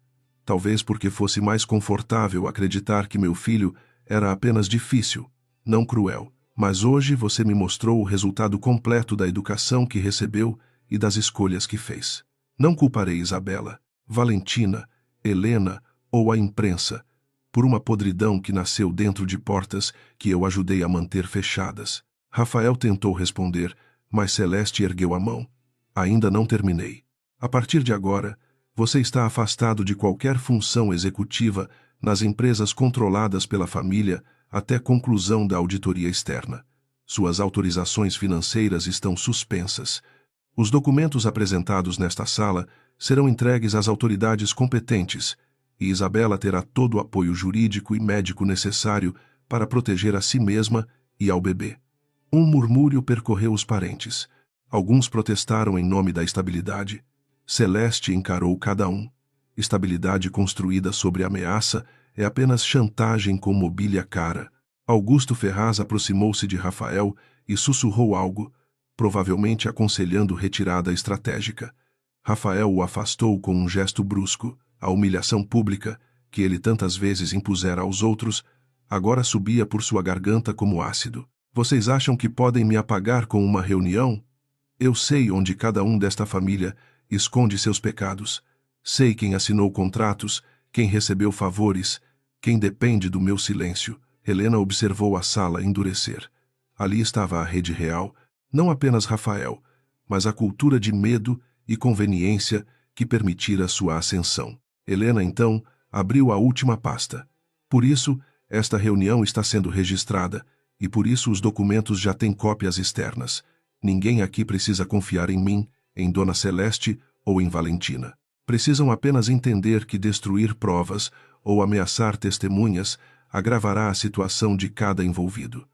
Talvez porque fosse mais confortável acreditar que meu filho era apenas difícil, não cruel. Mas hoje você me mostrou o resultado completo da educação que recebeu e das escolhas que fez. Não culparei Isabela, Valentina, Helena ou a imprensa por uma podridão que nasceu dentro de portas que eu ajudei a manter fechadas. Rafael tentou responder, mas Celeste ergueu a mão. Ainda não terminei. A partir de agora, você está afastado de qualquer função executiva nas empresas controladas pela família até conclusão da auditoria externa. Suas autorizações financeiras estão suspensas. Os documentos apresentados nesta sala serão entregues às autoridades competentes e Isabela terá todo o apoio jurídico e médico necessário para proteger a si mesma e ao bebê. Um murmúrio percorreu os parentes. Alguns protestaram em nome da estabilidade. Celeste encarou cada um. Estabilidade construída sobre ameaça é apenas chantagem com mobília cara. Augusto Ferraz aproximou-se de Rafael e sussurrou algo, provavelmente aconselhando retirada estratégica. Rafael o afastou com um gesto brusco. A humilhação pública, que ele tantas vezes impusera aos outros, agora subia por sua garganta como ácido. Vocês acham que podem me apagar com uma reunião? Eu sei onde cada um desta família esconde seus pecados. Sei quem assinou contratos, quem recebeu favores, quem depende do meu silêncio. Helena observou a sala endurecer. Ali estava a rede real, não apenas Rafael, mas a cultura de medo e conveniência que permitira sua ascensão. Helena, então, abriu a última pasta. Por isso, esta reunião está sendo registrada, e por isso os documentos já têm cópias externas. Ninguém aqui precisa confiar em mim, em Dona Celeste ou em Valentina. Precisam apenas entender que destruir provas ou ameaçar testemunhas agravará a situação de cada envolvido.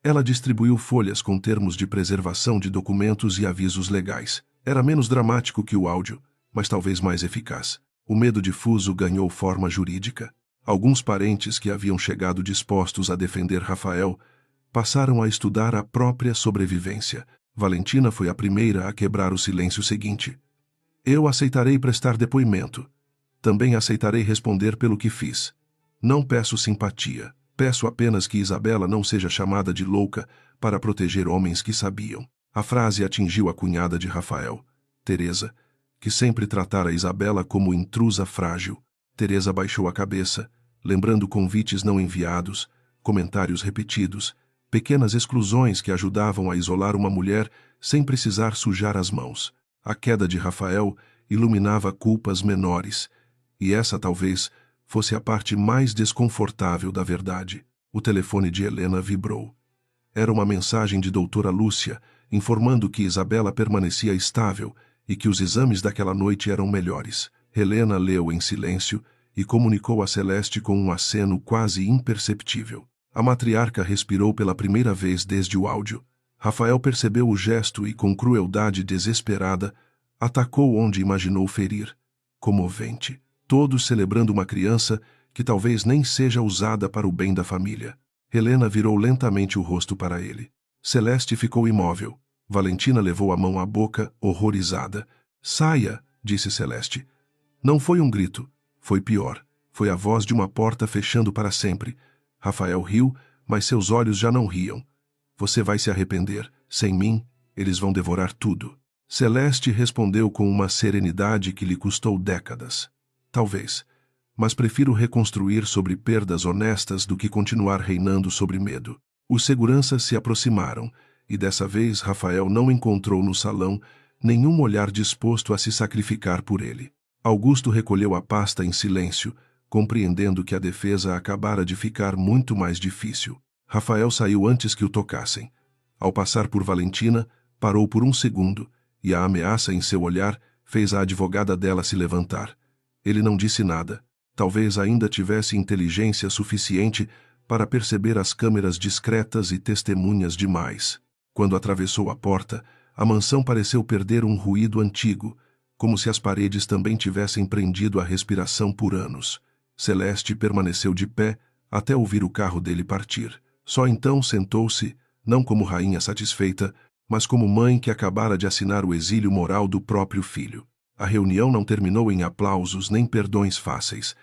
Ela distribuiu folhas com termos de preservação de documentos e avisos legais. Era menos dramático que o áudio, mas talvez mais eficaz. O medo difuso ganhou forma jurídica. Alguns parentes que haviam chegado dispostos a defender Rafael passaram a estudar a própria sobrevivência. Valentina foi a primeira a quebrar o silêncio seguinte. Eu aceitarei prestar depoimento. Também aceitarei responder pelo que fiz. Não peço simpatia. Peço apenas que Isabela não seja chamada de louca para proteger homens que sabiam. A frase atingiu a cunhada de Rafael, Teresa, que sempre tratara Isabela como intrusa frágil. Teresa baixou a cabeça, lembrando convites não enviados, comentários repetidos, pequenas exclusões que ajudavam a isolar uma mulher sem precisar sujar as mãos. A queda de Rafael iluminava culpas menores, e essa talvez fosse a parte mais desconfortável da verdade. O telefone de Helena vibrou. Era uma mensagem de doutora Lúcia, informando que Isabela permanecia estável e que os exames daquela noite eram melhores. Helena leu em silêncio e comunicou a Celeste com um aceno quase imperceptível. A matriarca respirou pela primeira vez desde o áudio. Rafael percebeu o gesto e, com crueldade desesperada, atacou onde imaginou ferir. Comovente. Todos celebrando uma criança que talvez nem seja usada para o bem da família. Helena virou lentamente o rosto para ele. Celeste ficou imóvel. Valentina levou a mão à boca, horrorizada. Saia, disse Celeste. Não foi um grito. Foi pior. Foi a voz de uma porta fechando para sempre. Rafael riu, mas seus olhos já não riam. Você vai se arrepender. Sem mim, eles vão devorar tudo. Celeste respondeu com uma serenidade que lhe custou décadas. Talvez. Mas prefiro reconstruir sobre perdas honestas do que continuar reinando sobre medo. Os seguranças se aproximaram, e dessa vez Rafael não encontrou no salão nenhum olhar disposto a se sacrificar por ele. Augusto recolheu a pasta em silêncio, compreendendo que a defesa acabara de ficar muito mais difícil. Rafael saiu antes que o tocassem. Ao passar por Valentina, parou por um segundo, e a ameaça em seu olhar fez a advogada dela se levantar. Ele não disse nada. Talvez ainda tivesse inteligência suficiente para perceber as câmeras discretas e testemunhas demais. Quando atravessou a porta, a mansão pareceu perder um ruído antigo, como se as paredes também tivessem prendido a respiração por anos. Celeste permaneceu de pé até ouvir o carro dele partir. Só então sentou-se, não como rainha satisfeita, mas como mãe que acabara de assinar o exílio moral do próprio filho. A reunião não terminou em aplausos nem perdões fáceis.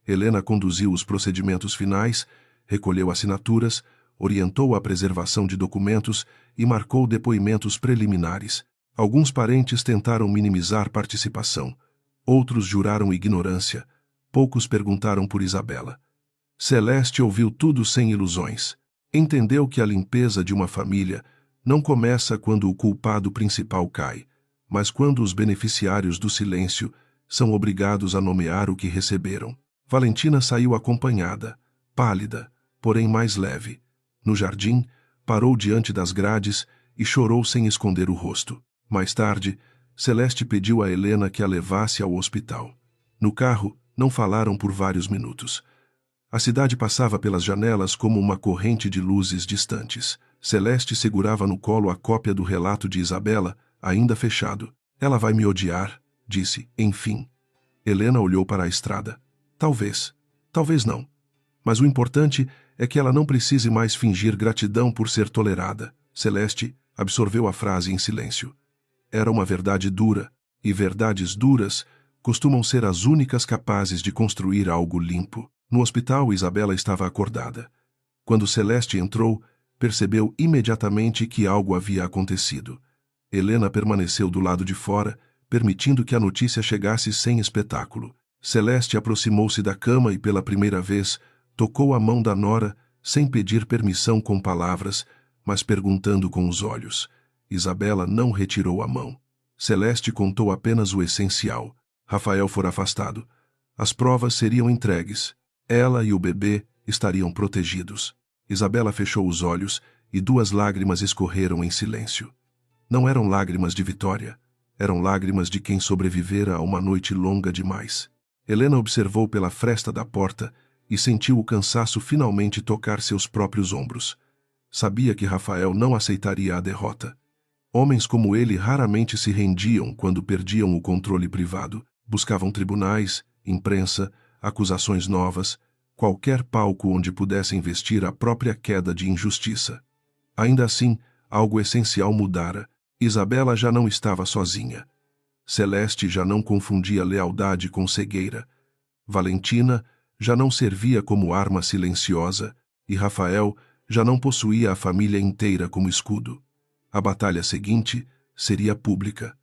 Helena conduziu os procedimentos finais, recolheu assinaturas, orientou a preservação de documentos e marcou depoimentos preliminares. Alguns parentes tentaram minimizar participação. Outros juraram ignorância. Poucos perguntaram por Isabela. Celeste ouviu tudo sem ilusões. Entendeu que a limpeza de uma família não começa quando o culpado principal cai, mas quando os beneficiários do silêncio são obrigados a nomear o que receberam. Valentina saiu acompanhada, pálida, porém mais leve. No jardim, parou diante das grades e chorou sem esconder o rosto. Mais tarde, Celeste pediu a Helena que a levasse ao hospital. No carro, não falaram por vários minutos. A cidade passava pelas janelas como uma corrente de luzes distantes. Celeste segurava no colo a cópia do relato de Isabela, ainda fechado. Ela vai me odiar, disse, enfim. Helena olhou para a estrada. Talvez. Talvez não. Mas o importante é que ela não precise mais fingir gratidão por ser tolerada. Celeste absorveu a frase em silêncio. Era uma verdade dura, e verdades duras costumam ser as únicas capazes de construir algo limpo. No hospital, Isabela estava acordada. Quando Celeste entrou, percebeu imediatamente que algo havia acontecido. Helena permaneceu do lado de fora, permitindo que a notícia chegasse sem espetáculo. Celeste aproximou-se da cama e, pela primeira vez, tocou a mão da nora, sem pedir permissão com palavras, mas perguntando com os olhos. Isabela não retirou a mão. Celeste contou apenas o essencial. Rafael fora afastado. As provas seriam entregues. Ela e o bebê estariam protegidos. Isabela fechou os olhos e 2 lágrimas escorreram em silêncio. Não eram lágrimas de vitória. Eram lágrimas de quem sobrevivera a uma noite longa demais. Helena observou pela fresta da porta e sentiu o cansaço finalmente tocar seus próprios ombros. Sabia que Rafael não aceitaria a derrota. Homens como ele raramente se rendiam quando perdiam o controle privado. Buscavam tribunais, imprensa, acusações novas, qualquer palco onde pudessem vestir a própria queda de injustiça. Ainda assim, algo essencial mudara. Isabela já não estava sozinha. Celeste já não confundia lealdade com cegueira. Valentina já não servia como arma silenciosa e Rafael já não possuía a família inteira como escudo. A batalha seguinte seria pública,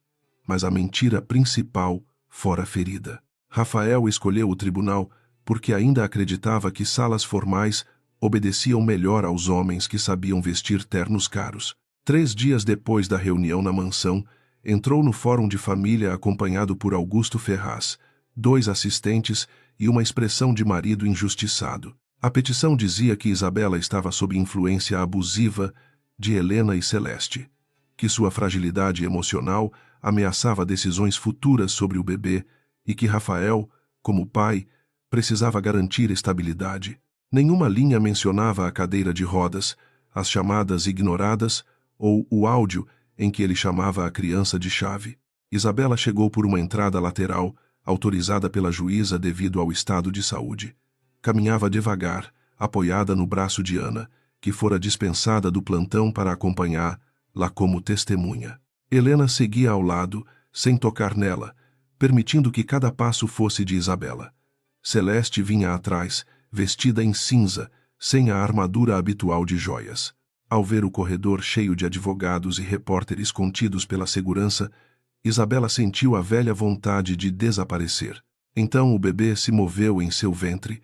mas a mentira principal fora ferida. Rafael escolheu o tribunal porque ainda acreditava que salas formais obedeciam melhor aos homens que sabiam vestir ternos caros. 3 dias depois da reunião na mansão, entrou no fórum de família acompanhado por Augusto Ferraz, 2 assistentes e uma expressão de marido injustiçado. A petição dizia que Isabela estava sob influência abusiva de Helena e Celeste. Que sua fragilidade emocional ameaçava decisões futuras sobre o bebê e que Rafael, como pai, precisava garantir estabilidade. Nenhuma linha mencionava a cadeira de rodas, as chamadas ignoradas ou o áudio em que ele chamava a criança de chave. Isabela chegou por uma entrada lateral, autorizada pela juíza devido ao estado de saúde. Caminhava devagar, apoiada no braço de Ana, que fora dispensada do plantão para acompanhá-la como testemunha. Helena seguia ao lado, sem tocar nela, permitindo que cada passo fosse de Isabela. Celeste vinha atrás, vestida em cinza, sem a armadura habitual de joias. Ao ver o corredor cheio de advogados e repórteres contidos pela segurança, Isabela sentiu a velha vontade de desaparecer. Então o bebê se moveu em seu ventre,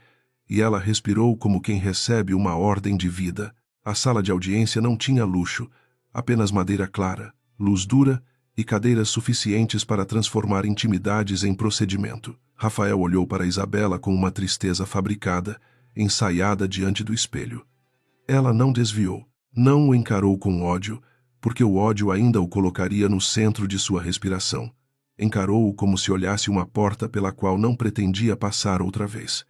e ela respirou como quem recebe uma ordem de vida. A sala de audiência não tinha luxo, apenas madeira clara, luz dura e cadeiras suficientes para transformar intimidades em procedimento. Rafael olhou para Isabela com uma tristeza fabricada, ensaiada diante do espelho. Ela não desviou, não o encarou com ódio, porque o ódio ainda o colocaria no centro de sua respiração. Encarou-o como se olhasse uma porta pela qual não pretendia passar outra vez.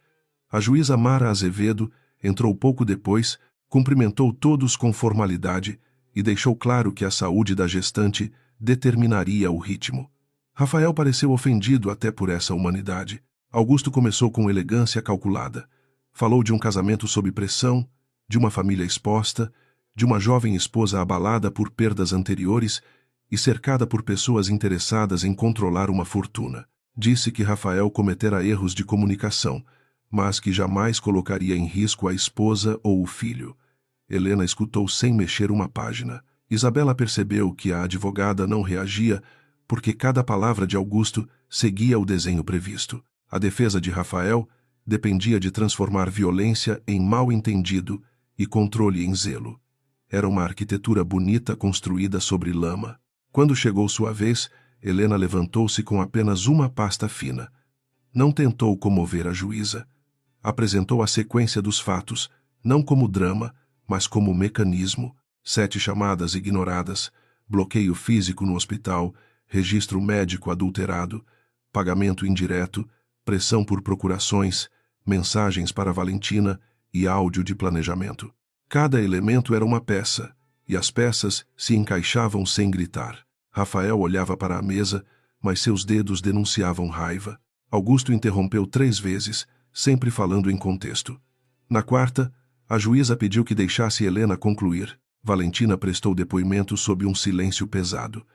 A juíza Mara Azevedo entrou pouco depois, cumprimentou todos com formalidade e deixou claro que a saúde da gestante determinaria o ritmo. Rafael pareceu ofendido até por essa humanidade. Augusto começou com elegância calculada. Falou de um casamento sob pressão, de uma família exposta, de uma jovem esposa abalada por perdas anteriores e cercada por pessoas interessadas em controlar uma fortuna. Disse que Rafael cometera erros de comunicação, mas que jamais colocaria em risco a esposa ou o filho. Helena escutou sem mexer uma página. Isabela percebeu que a advogada não reagia porque cada palavra de Augusto seguia o desenho previsto. A defesa de Rafael dependia de transformar violência em mal-entendido e controle em zelo. Era uma arquitetura bonita construída sobre lama. Quando chegou sua vez, Helena levantou-se com apenas uma pasta fina. Não tentou comover a juíza. Apresentou a sequência dos fatos, não como drama, mas como mecanismo. 7 chamadas ignoradas, bloqueio físico no hospital, registro médico adulterado, pagamento indireto, pressão por procurações, mensagens para Valentina e áudio de planejamento. Cada elemento era uma peça, e as peças se encaixavam sem gritar. Rafael olhava para a mesa, mas seus dedos denunciavam raiva. Augusto interrompeu 3 vezes, sempre falando em contexto. Na quarta, a juíza pediu que deixasse Helena concluir. Valentina prestou depoimento sob um silêncio pesado.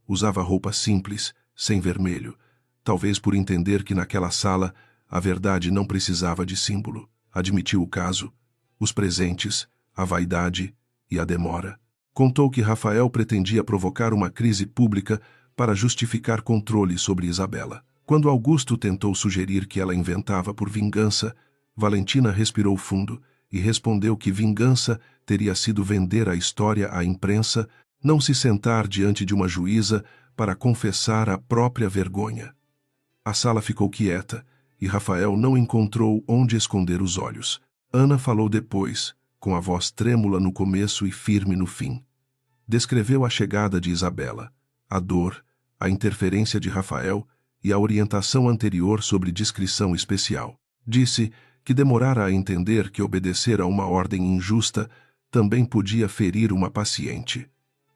Usava roupa simples, sem vermelho, talvez por entender que naquela sala a verdade não precisava de símbolo. Admitiu o caso, os presentes, a vaidade e a demora. Contou que Rafael pretendia provocar uma crise pública para justificar controle sobre Isabela. Quando Augusto tentou sugerir que ela inventava por vingança, Valentina respirou fundo e respondeu que vingança teria sido vender a história à imprensa, não se sentar diante de uma juíza para confessar a própria vergonha. A sala ficou quieta e Rafael não encontrou onde esconder os olhos. Ana falou depois, com a voz trêmula no começo e firme no fim. Descreveu a chegada de Isabela, a dor, a interferência de Rafael e a orientação anterior sobre discrição especial. Disse que demorara a entender que obedecer a uma ordem injusta também podia ferir uma paciente.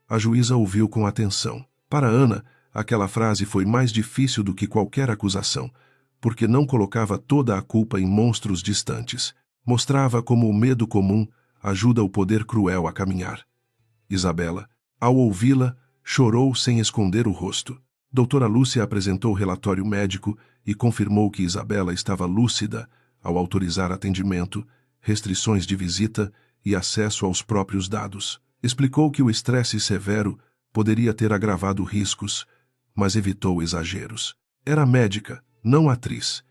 A juíza ouviu com atenção. Para Ana, aquela frase foi mais difícil do que qualquer acusação, porque não colocava toda a culpa em monstros distantes. Mostrava como o medo comum ajuda o poder cruel a caminhar. Isabela, ao ouvi-la, chorou sem esconder o rosto. Doutora Lúcia apresentou o relatório médico e confirmou que Isabela estava lúcida ao autorizar atendimento, restrições de visita e acesso aos próprios dados. Explicou que o estresse severo poderia ter agravado riscos, mas evitou exageros. Era médica, não atriz,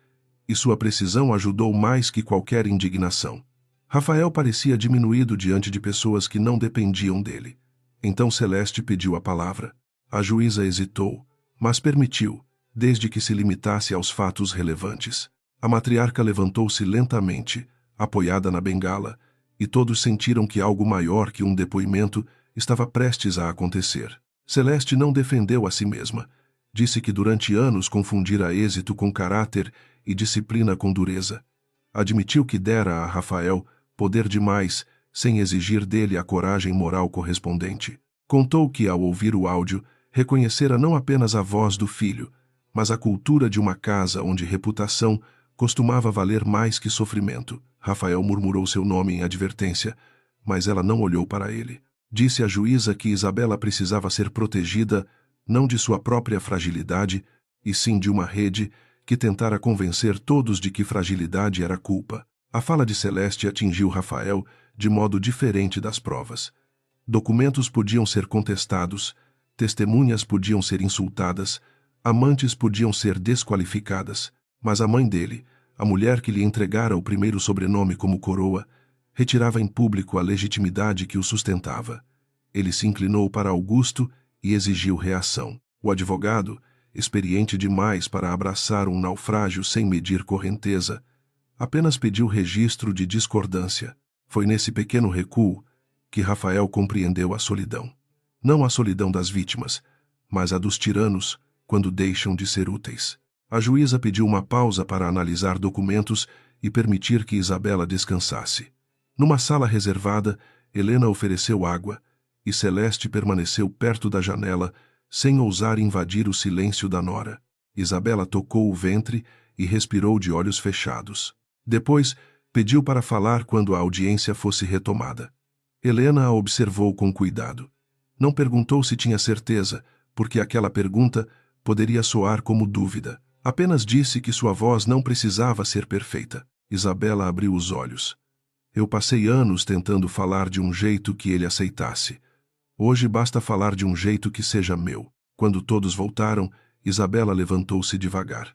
e sua precisão ajudou mais que qualquer indignação. Rafael parecia diminuído diante de pessoas que não dependiam dele. Então Celeste pediu a palavra. A juíza hesitou, mas permitiu, desde que se limitasse aos fatos relevantes. A matriarca levantou-se lentamente, apoiada na bengala, e todos sentiram que algo maior que um depoimento estava prestes a acontecer. Celeste não defendeu a si mesma. Disse que durante anos confundira êxito com caráter e disciplina com dureza. Admitiu que dera a Rafael poder demais, sem exigir dele a coragem moral correspondente. Contou que, ao ouvir o áudio, reconhecera não apenas a voz do filho, mas a cultura de uma casa onde reputação costumava valer mais que sofrimento. Rafael murmurou seu nome em advertência, mas ela não olhou para ele. Disse à juíza que Isabela precisava ser protegida não de sua própria fragilidade, e sim de uma rede que tentara convencer todos de que fragilidade era culpa. A fala de Celeste atingiu Rafael de modo diferente das provas. Documentos podiam ser contestados, testemunhas podiam ser insultadas, amantes podiam ser desqualificadas, mas a mãe dele, a mulher que lhe entregara o primeiro sobrenome como coroa, retirava em público a legitimidade que o sustentava. Ele se inclinou para Augusto e exigiu reação. O advogado, experiente demais para abraçar um naufrágio sem medir correnteza, apenas pediu registro de discordância. Foi nesse pequeno recuo que Rafael compreendeu a solidão. Não a solidão das vítimas, mas a dos tiranos, quando deixam de ser úteis. A juíza pediu uma pausa para analisar documentos e permitir que Isabela descansasse. Numa sala reservada, Helena ofereceu água, e Celeste permaneceu perto da janela, sem ousar invadir o silêncio da nora. Isabela tocou o ventre e respirou de olhos fechados. Depois, pediu para falar quando a audiência fosse retomada. Helena a observou com cuidado. Não perguntou se tinha certeza, porque aquela pergunta poderia soar como dúvida. Apenas disse que sua voz não precisava ser perfeita. Isabela abriu os olhos. Eu passei anos tentando falar de um jeito que ele aceitasse. Hoje basta falar de um jeito que seja meu. Quando todos voltaram, Isabela levantou-se devagar.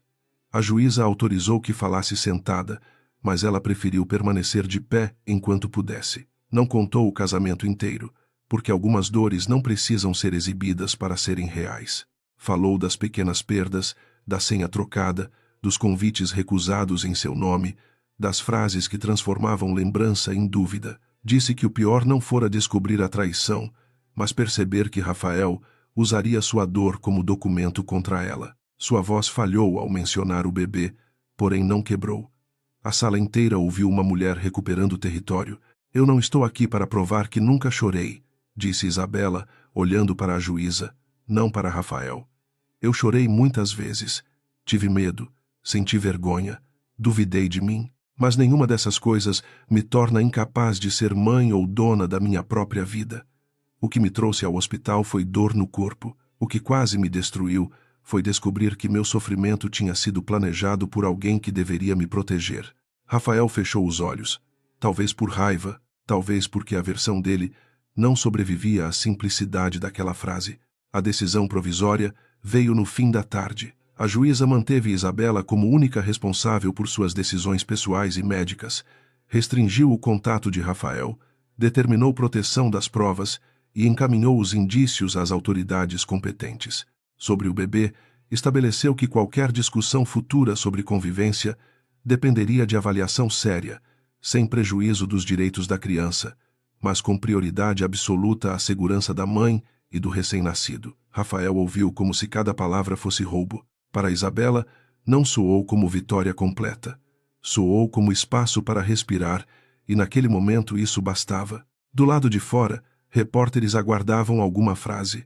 A juíza autorizou que falasse sentada, mas ela preferiu permanecer de pé enquanto pudesse. Não contou o casamento inteiro, porque algumas dores não precisam ser exibidas para serem reais. Falou das pequenas perdas, da senha trocada, dos convites recusados em seu nome, das frases que transformavam lembrança em dúvida. Disse que o pior não fora descobrir a traição, mas perceber que Rafael usaria sua dor como documento contra ela. Sua voz falhou ao mencionar o bebê, porém não quebrou. A sala inteira ouviu uma mulher recuperando território. Eu não estou aqui para provar que nunca chorei, disse Isabela, olhando para a juíza, não para Rafael. Eu chorei muitas vezes. Tive medo, senti vergonha, duvidei de mim, mas nenhuma dessas coisas me torna incapaz de ser mãe ou dona da minha própria vida. O que me trouxe ao hospital foi dor no corpo. O que quase me destruiu foi descobrir que meu sofrimento tinha sido planejado por alguém que deveria me proteger. Rafael fechou os olhos, talvez por raiva, talvez porque a versão dele não sobrevivia à simplicidade daquela frase. A decisão provisória veio no fim da tarde. A juíza manteve Isabela como única responsável por suas decisões pessoais e médicas, restringiu o contato de Rafael, determinou proteção das provas e encaminhou os indícios às autoridades competentes. Sobre o bebê, estabeleceu que qualquer discussão futura sobre convivência dependeria de avaliação séria, sem prejuízo dos direitos da criança, mas com prioridade absoluta à segurança da mãe e do recém-nascido. Rafael ouviu como se cada palavra fosse roubo. Para Isabela, não soou como vitória completa. Soou como espaço para respirar, e naquele momento isso bastava. Do lado de fora, repórteres aguardavam alguma frase.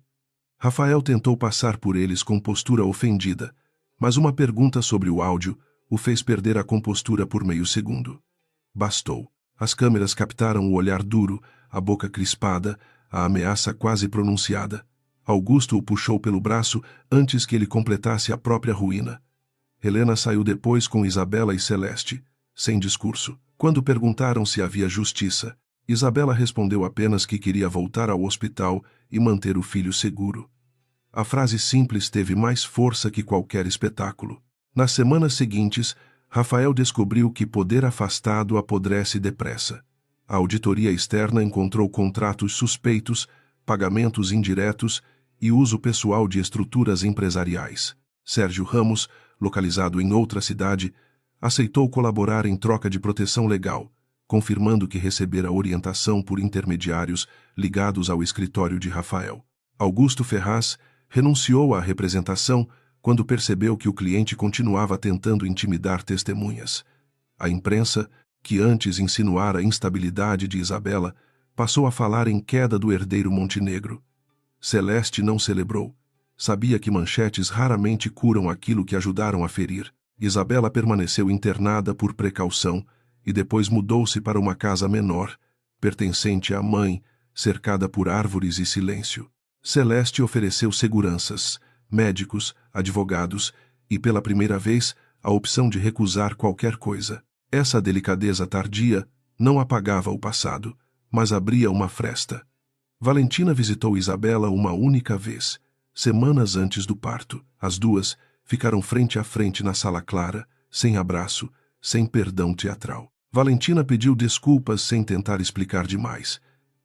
Rafael tentou passar por eles com postura ofendida, mas uma pergunta sobre o áudio o fez perder a compostura por meio segundo. Bastou. As câmeras captaram o olhar duro, a boca crispada, a ameaça quase pronunciada. Augusto o puxou pelo braço antes que ele completasse a própria ruína. Helena saiu depois com Isabela e Celeste, sem discurso. Quando perguntaram se havia justiça, Isabela respondeu apenas que queria voltar ao hospital e manter o filho seguro. A frase simples teve mais força que qualquer espetáculo. Nas semanas seguintes, Rafael descobriu que poder afastado apodrece depressa. A auditoria externa encontrou contratos suspeitos, pagamentos indiretos e uso pessoal de estruturas empresariais. Sérgio Ramos, localizado em outra cidade, aceitou colaborar em troca de proteção legal, confirmando que recebera orientação por intermediários ligados ao escritório de Rafael. Augusto Ferraz renunciou à representação quando percebeu que o cliente continuava tentando intimidar testemunhas. A imprensa, que antes insinuara a instabilidade de Isabela, passou a falar em queda do herdeiro Montenegro. Celeste não celebrou. Sabia que manchetes raramente curam aquilo que ajudaram a ferir. Isabela permaneceu internada por precaução e depois mudou-se para uma casa menor, pertencente à mãe, cercada por árvores e silêncio. Celeste ofereceu seguranças, médicos, advogados e, pela primeira vez, a opção de recusar qualquer coisa. Essa delicadeza tardia não apagava o passado, mas abria uma fresta. Valentina visitou Isabela uma única vez, semanas antes do parto. As duas ficaram frente a frente na sala clara, sem abraço, sem perdão teatral. Valentina pediu desculpas sem tentar explicar demais.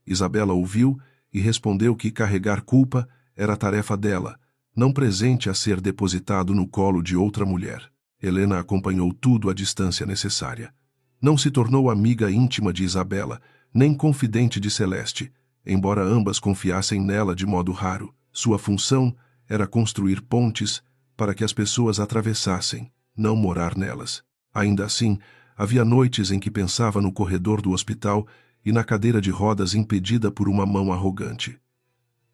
Isabela ouviu e respondeu que carregar culpa era tarefa dela, não presente a ser depositado no colo de outra mulher. Helena acompanhou tudo à distância necessária. Não se tornou amiga íntima de Isabela, nem confidente de Celeste, embora ambas confiassem nela de modo raro. Sua função era construir pontes para que as pessoas atravessassem, não morar nelas. Ainda assim, havia noites em que pensava no corredor do hospital e na cadeira de rodas impedida por uma mão arrogante.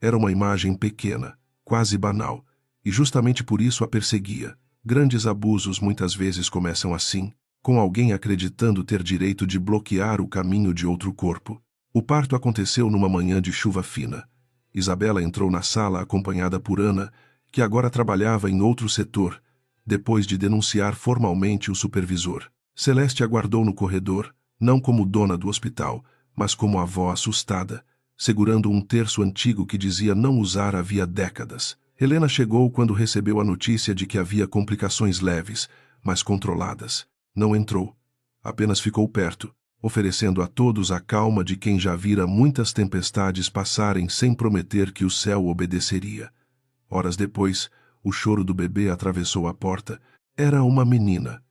Era uma imagem pequena, quase banal, e justamente por isso a perseguia. Grandes abusos muitas vezes começam assim, com alguém acreditando ter direito de bloquear o caminho de outro corpo. O parto aconteceu numa manhã de chuva fina. Isabela entrou na sala acompanhada por Ana, que agora trabalhava em outro setor, depois de denunciar formalmente o supervisor. Celeste aguardou no corredor, não como dona do hospital, mas como avó assustada, segurando um terço antigo que dizia não usar havia décadas. Helena chegou quando recebeu a notícia de que havia complicações leves, mas controladas. Não entrou. Apenas ficou perto, oferecendo a todos a calma de quem já vira muitas tempestades passarem sem prometer que o céu obedeceria. Horas depois, o choro do bebê atravessou a porta. Era uma menina.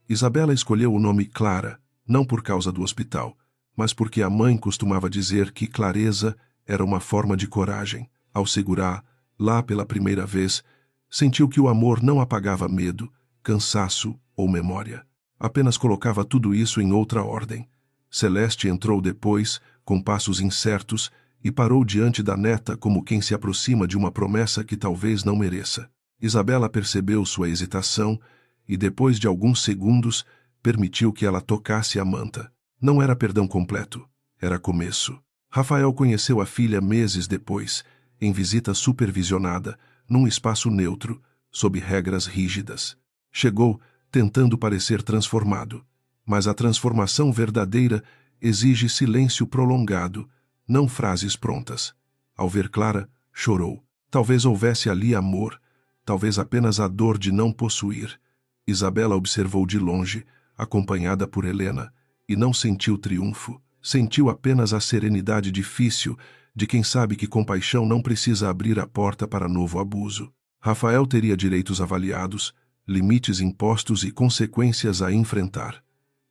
Isabela escolheu o nome Clara, não por causa do hospital, mas porque a mãe costumava dizer que clareza era uma forma de coragem. Ao segurar, lá pela primeira vez, sentiu que o amor não apagava medo, cansaço ou memória. Apenas colocava tudo isso em outra ordem. Celeste entrou depois, com passos incertos, e parou diante da neta como quem se aproxima de uma promessa que talvez não mereça. Isabela percebeu sua hesitação e, depois de alguns segundos, permitiu que ela tocasse a manta. Não era perdão completo, era começo. Rafael conheceu a filha meses depois, em visita supervisionada, num espaço neutro, sob regras rígidas. Chegou, tentando parecer transformado. Mas a transformação verdadeira exige silêncio prolongado, não frases prontas. Ao ver Clara, chorou. Talvez houvesse ali amor, talvez apenas a dor de não possuir. Isabela observou de longe, acompanhada por Helena, e não sentiu triunfo. Sentiu apenas a serenidade difícil de quem sabe que compaixão não precisa abrir a porta para novo abuso. Rafael teria direitos avaliados, limites impostos e consequências a enfrentar.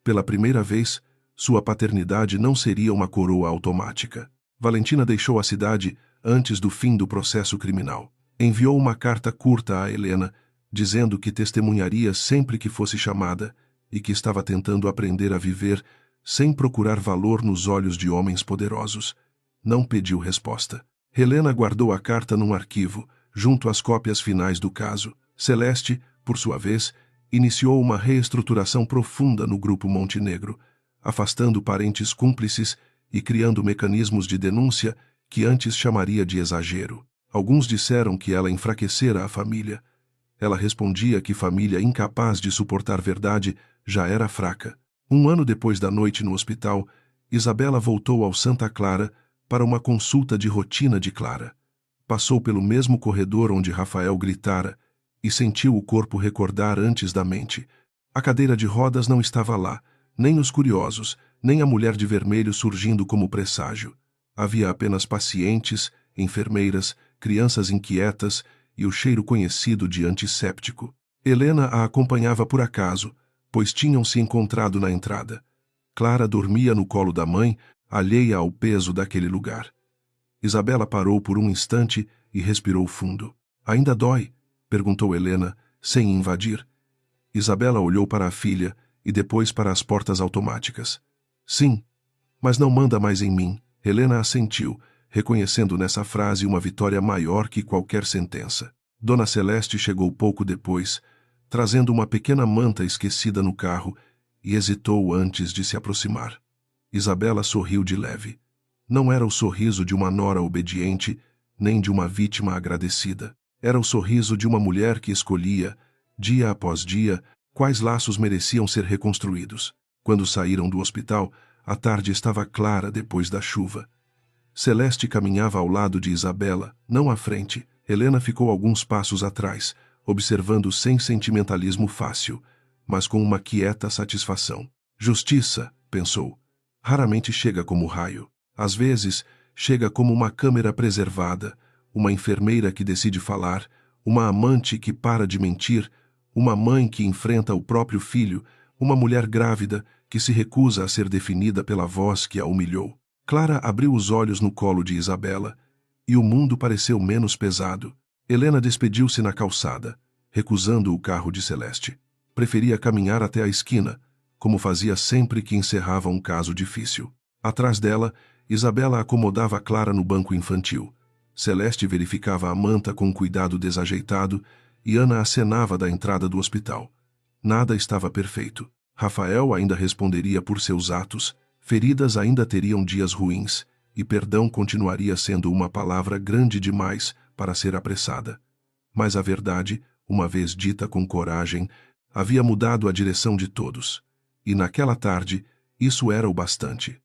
Pela primeira vez, sua paternidade não seria uma coroa automática. Valentina deixou a cidade antes do fim do processo criminal. Enviou uma carta curta a Helena, dizendo que testemunharia sempre que fosse chamada e que estava tentando aprender a viver sem procurar valor nos olhos de homens poderosos. Não pediu resposta. Helena guardou a carta num arquivo, junto às cópias finais do caso. Celeste, por sua vez, iniciou uma reestruturação profunda no grupo Montenegro, afastando parentes cúmplices e criando mecanismos de denúncia que antes chamaria de exagero. Alguns disseram que ela enfraquecera a família. Ela respondia que família incapaz de suportar verdade já era fraca. 1 ano depois da noite no hospital, Isabela voltou ao Santa Clara para uma consulta de rotina de Clara. Passou pelo mesmo corredor onde Rafael gritara e sentiu o corpo recordar antes da mente. A cadeira de rodas não estava lá, nem os curiosos, nem a mulher de vermelho surgindo como presságio. Havia apenas pacientes, enfermeiras, crianças inquietas e o cheiro conhecido de antisséptico. Helena a acompanhava por acaso, pois tinham se encontrado na entrada. Clara dormia no colo da mãe, alheia ao peso daquele lugar. Isabela parou por um instante e respirou fundo. Ainda dói? Perguntou Helena, sem invadir. Isabela olhou para a filha e depois para as portas automáticas. Sim, mas não manda mais em mim. Helena assentiu, reconhecendo nessa frase uma vitória maior que qualquer sentença. Dona Celeste chegou pouco depois, trazendo uma pequena manta esquecida no carro, e hesitou antes de se aproximar. Isabela sorriu de leve. Não era o sorriso de uma nora obediente, nem de uma vítima agradecida. Era o sorriso de uma mulher que escolhia, dia após dia, quais laços mereciam ser reconstruídos. Quando saíram do hospital, a tarde estava clara depois da chuva. Celeste caminhava ao lado de Isabela, não à frente. Helena ficou alguns passos atrás, observando sem sentimentalismo fácil, mas com uma quieta satisfação. Justiça, pensou, raramente chega como raio. Às vezes, chega como uma câmera preservada, uma enfermeira que decide falar, uma amante que para de mentir, uma mãe que enfrenta o próprio filho, uma mulher grávida que se recusa a ser definida pela voz que a humilhou. Clara abriu os olhos no colo de Isabela, e o mundo pareceu menos pesado. Helena despediu-se na calçada, recusando o carro de Celeste. Preferia caminhar até a esquina, como fazia sempre que encerrava um caso difícil. Atrás dela, Isabela acomodava Clara no banco infantil. Celeste verificava a manta com cuidado desajeitado e Ana acenava da entrada do hospital. Nada estava perfeito. Rafael ainda responderia por seus atos, feridas ainda teriam dias ruins, e perdão continuaria sendo uma palavra grande demais para ser apressada. Mas a verdade, uma vez dita com coragem, havia mudado a direção de todos. E naquela tarde, isso era o bastante.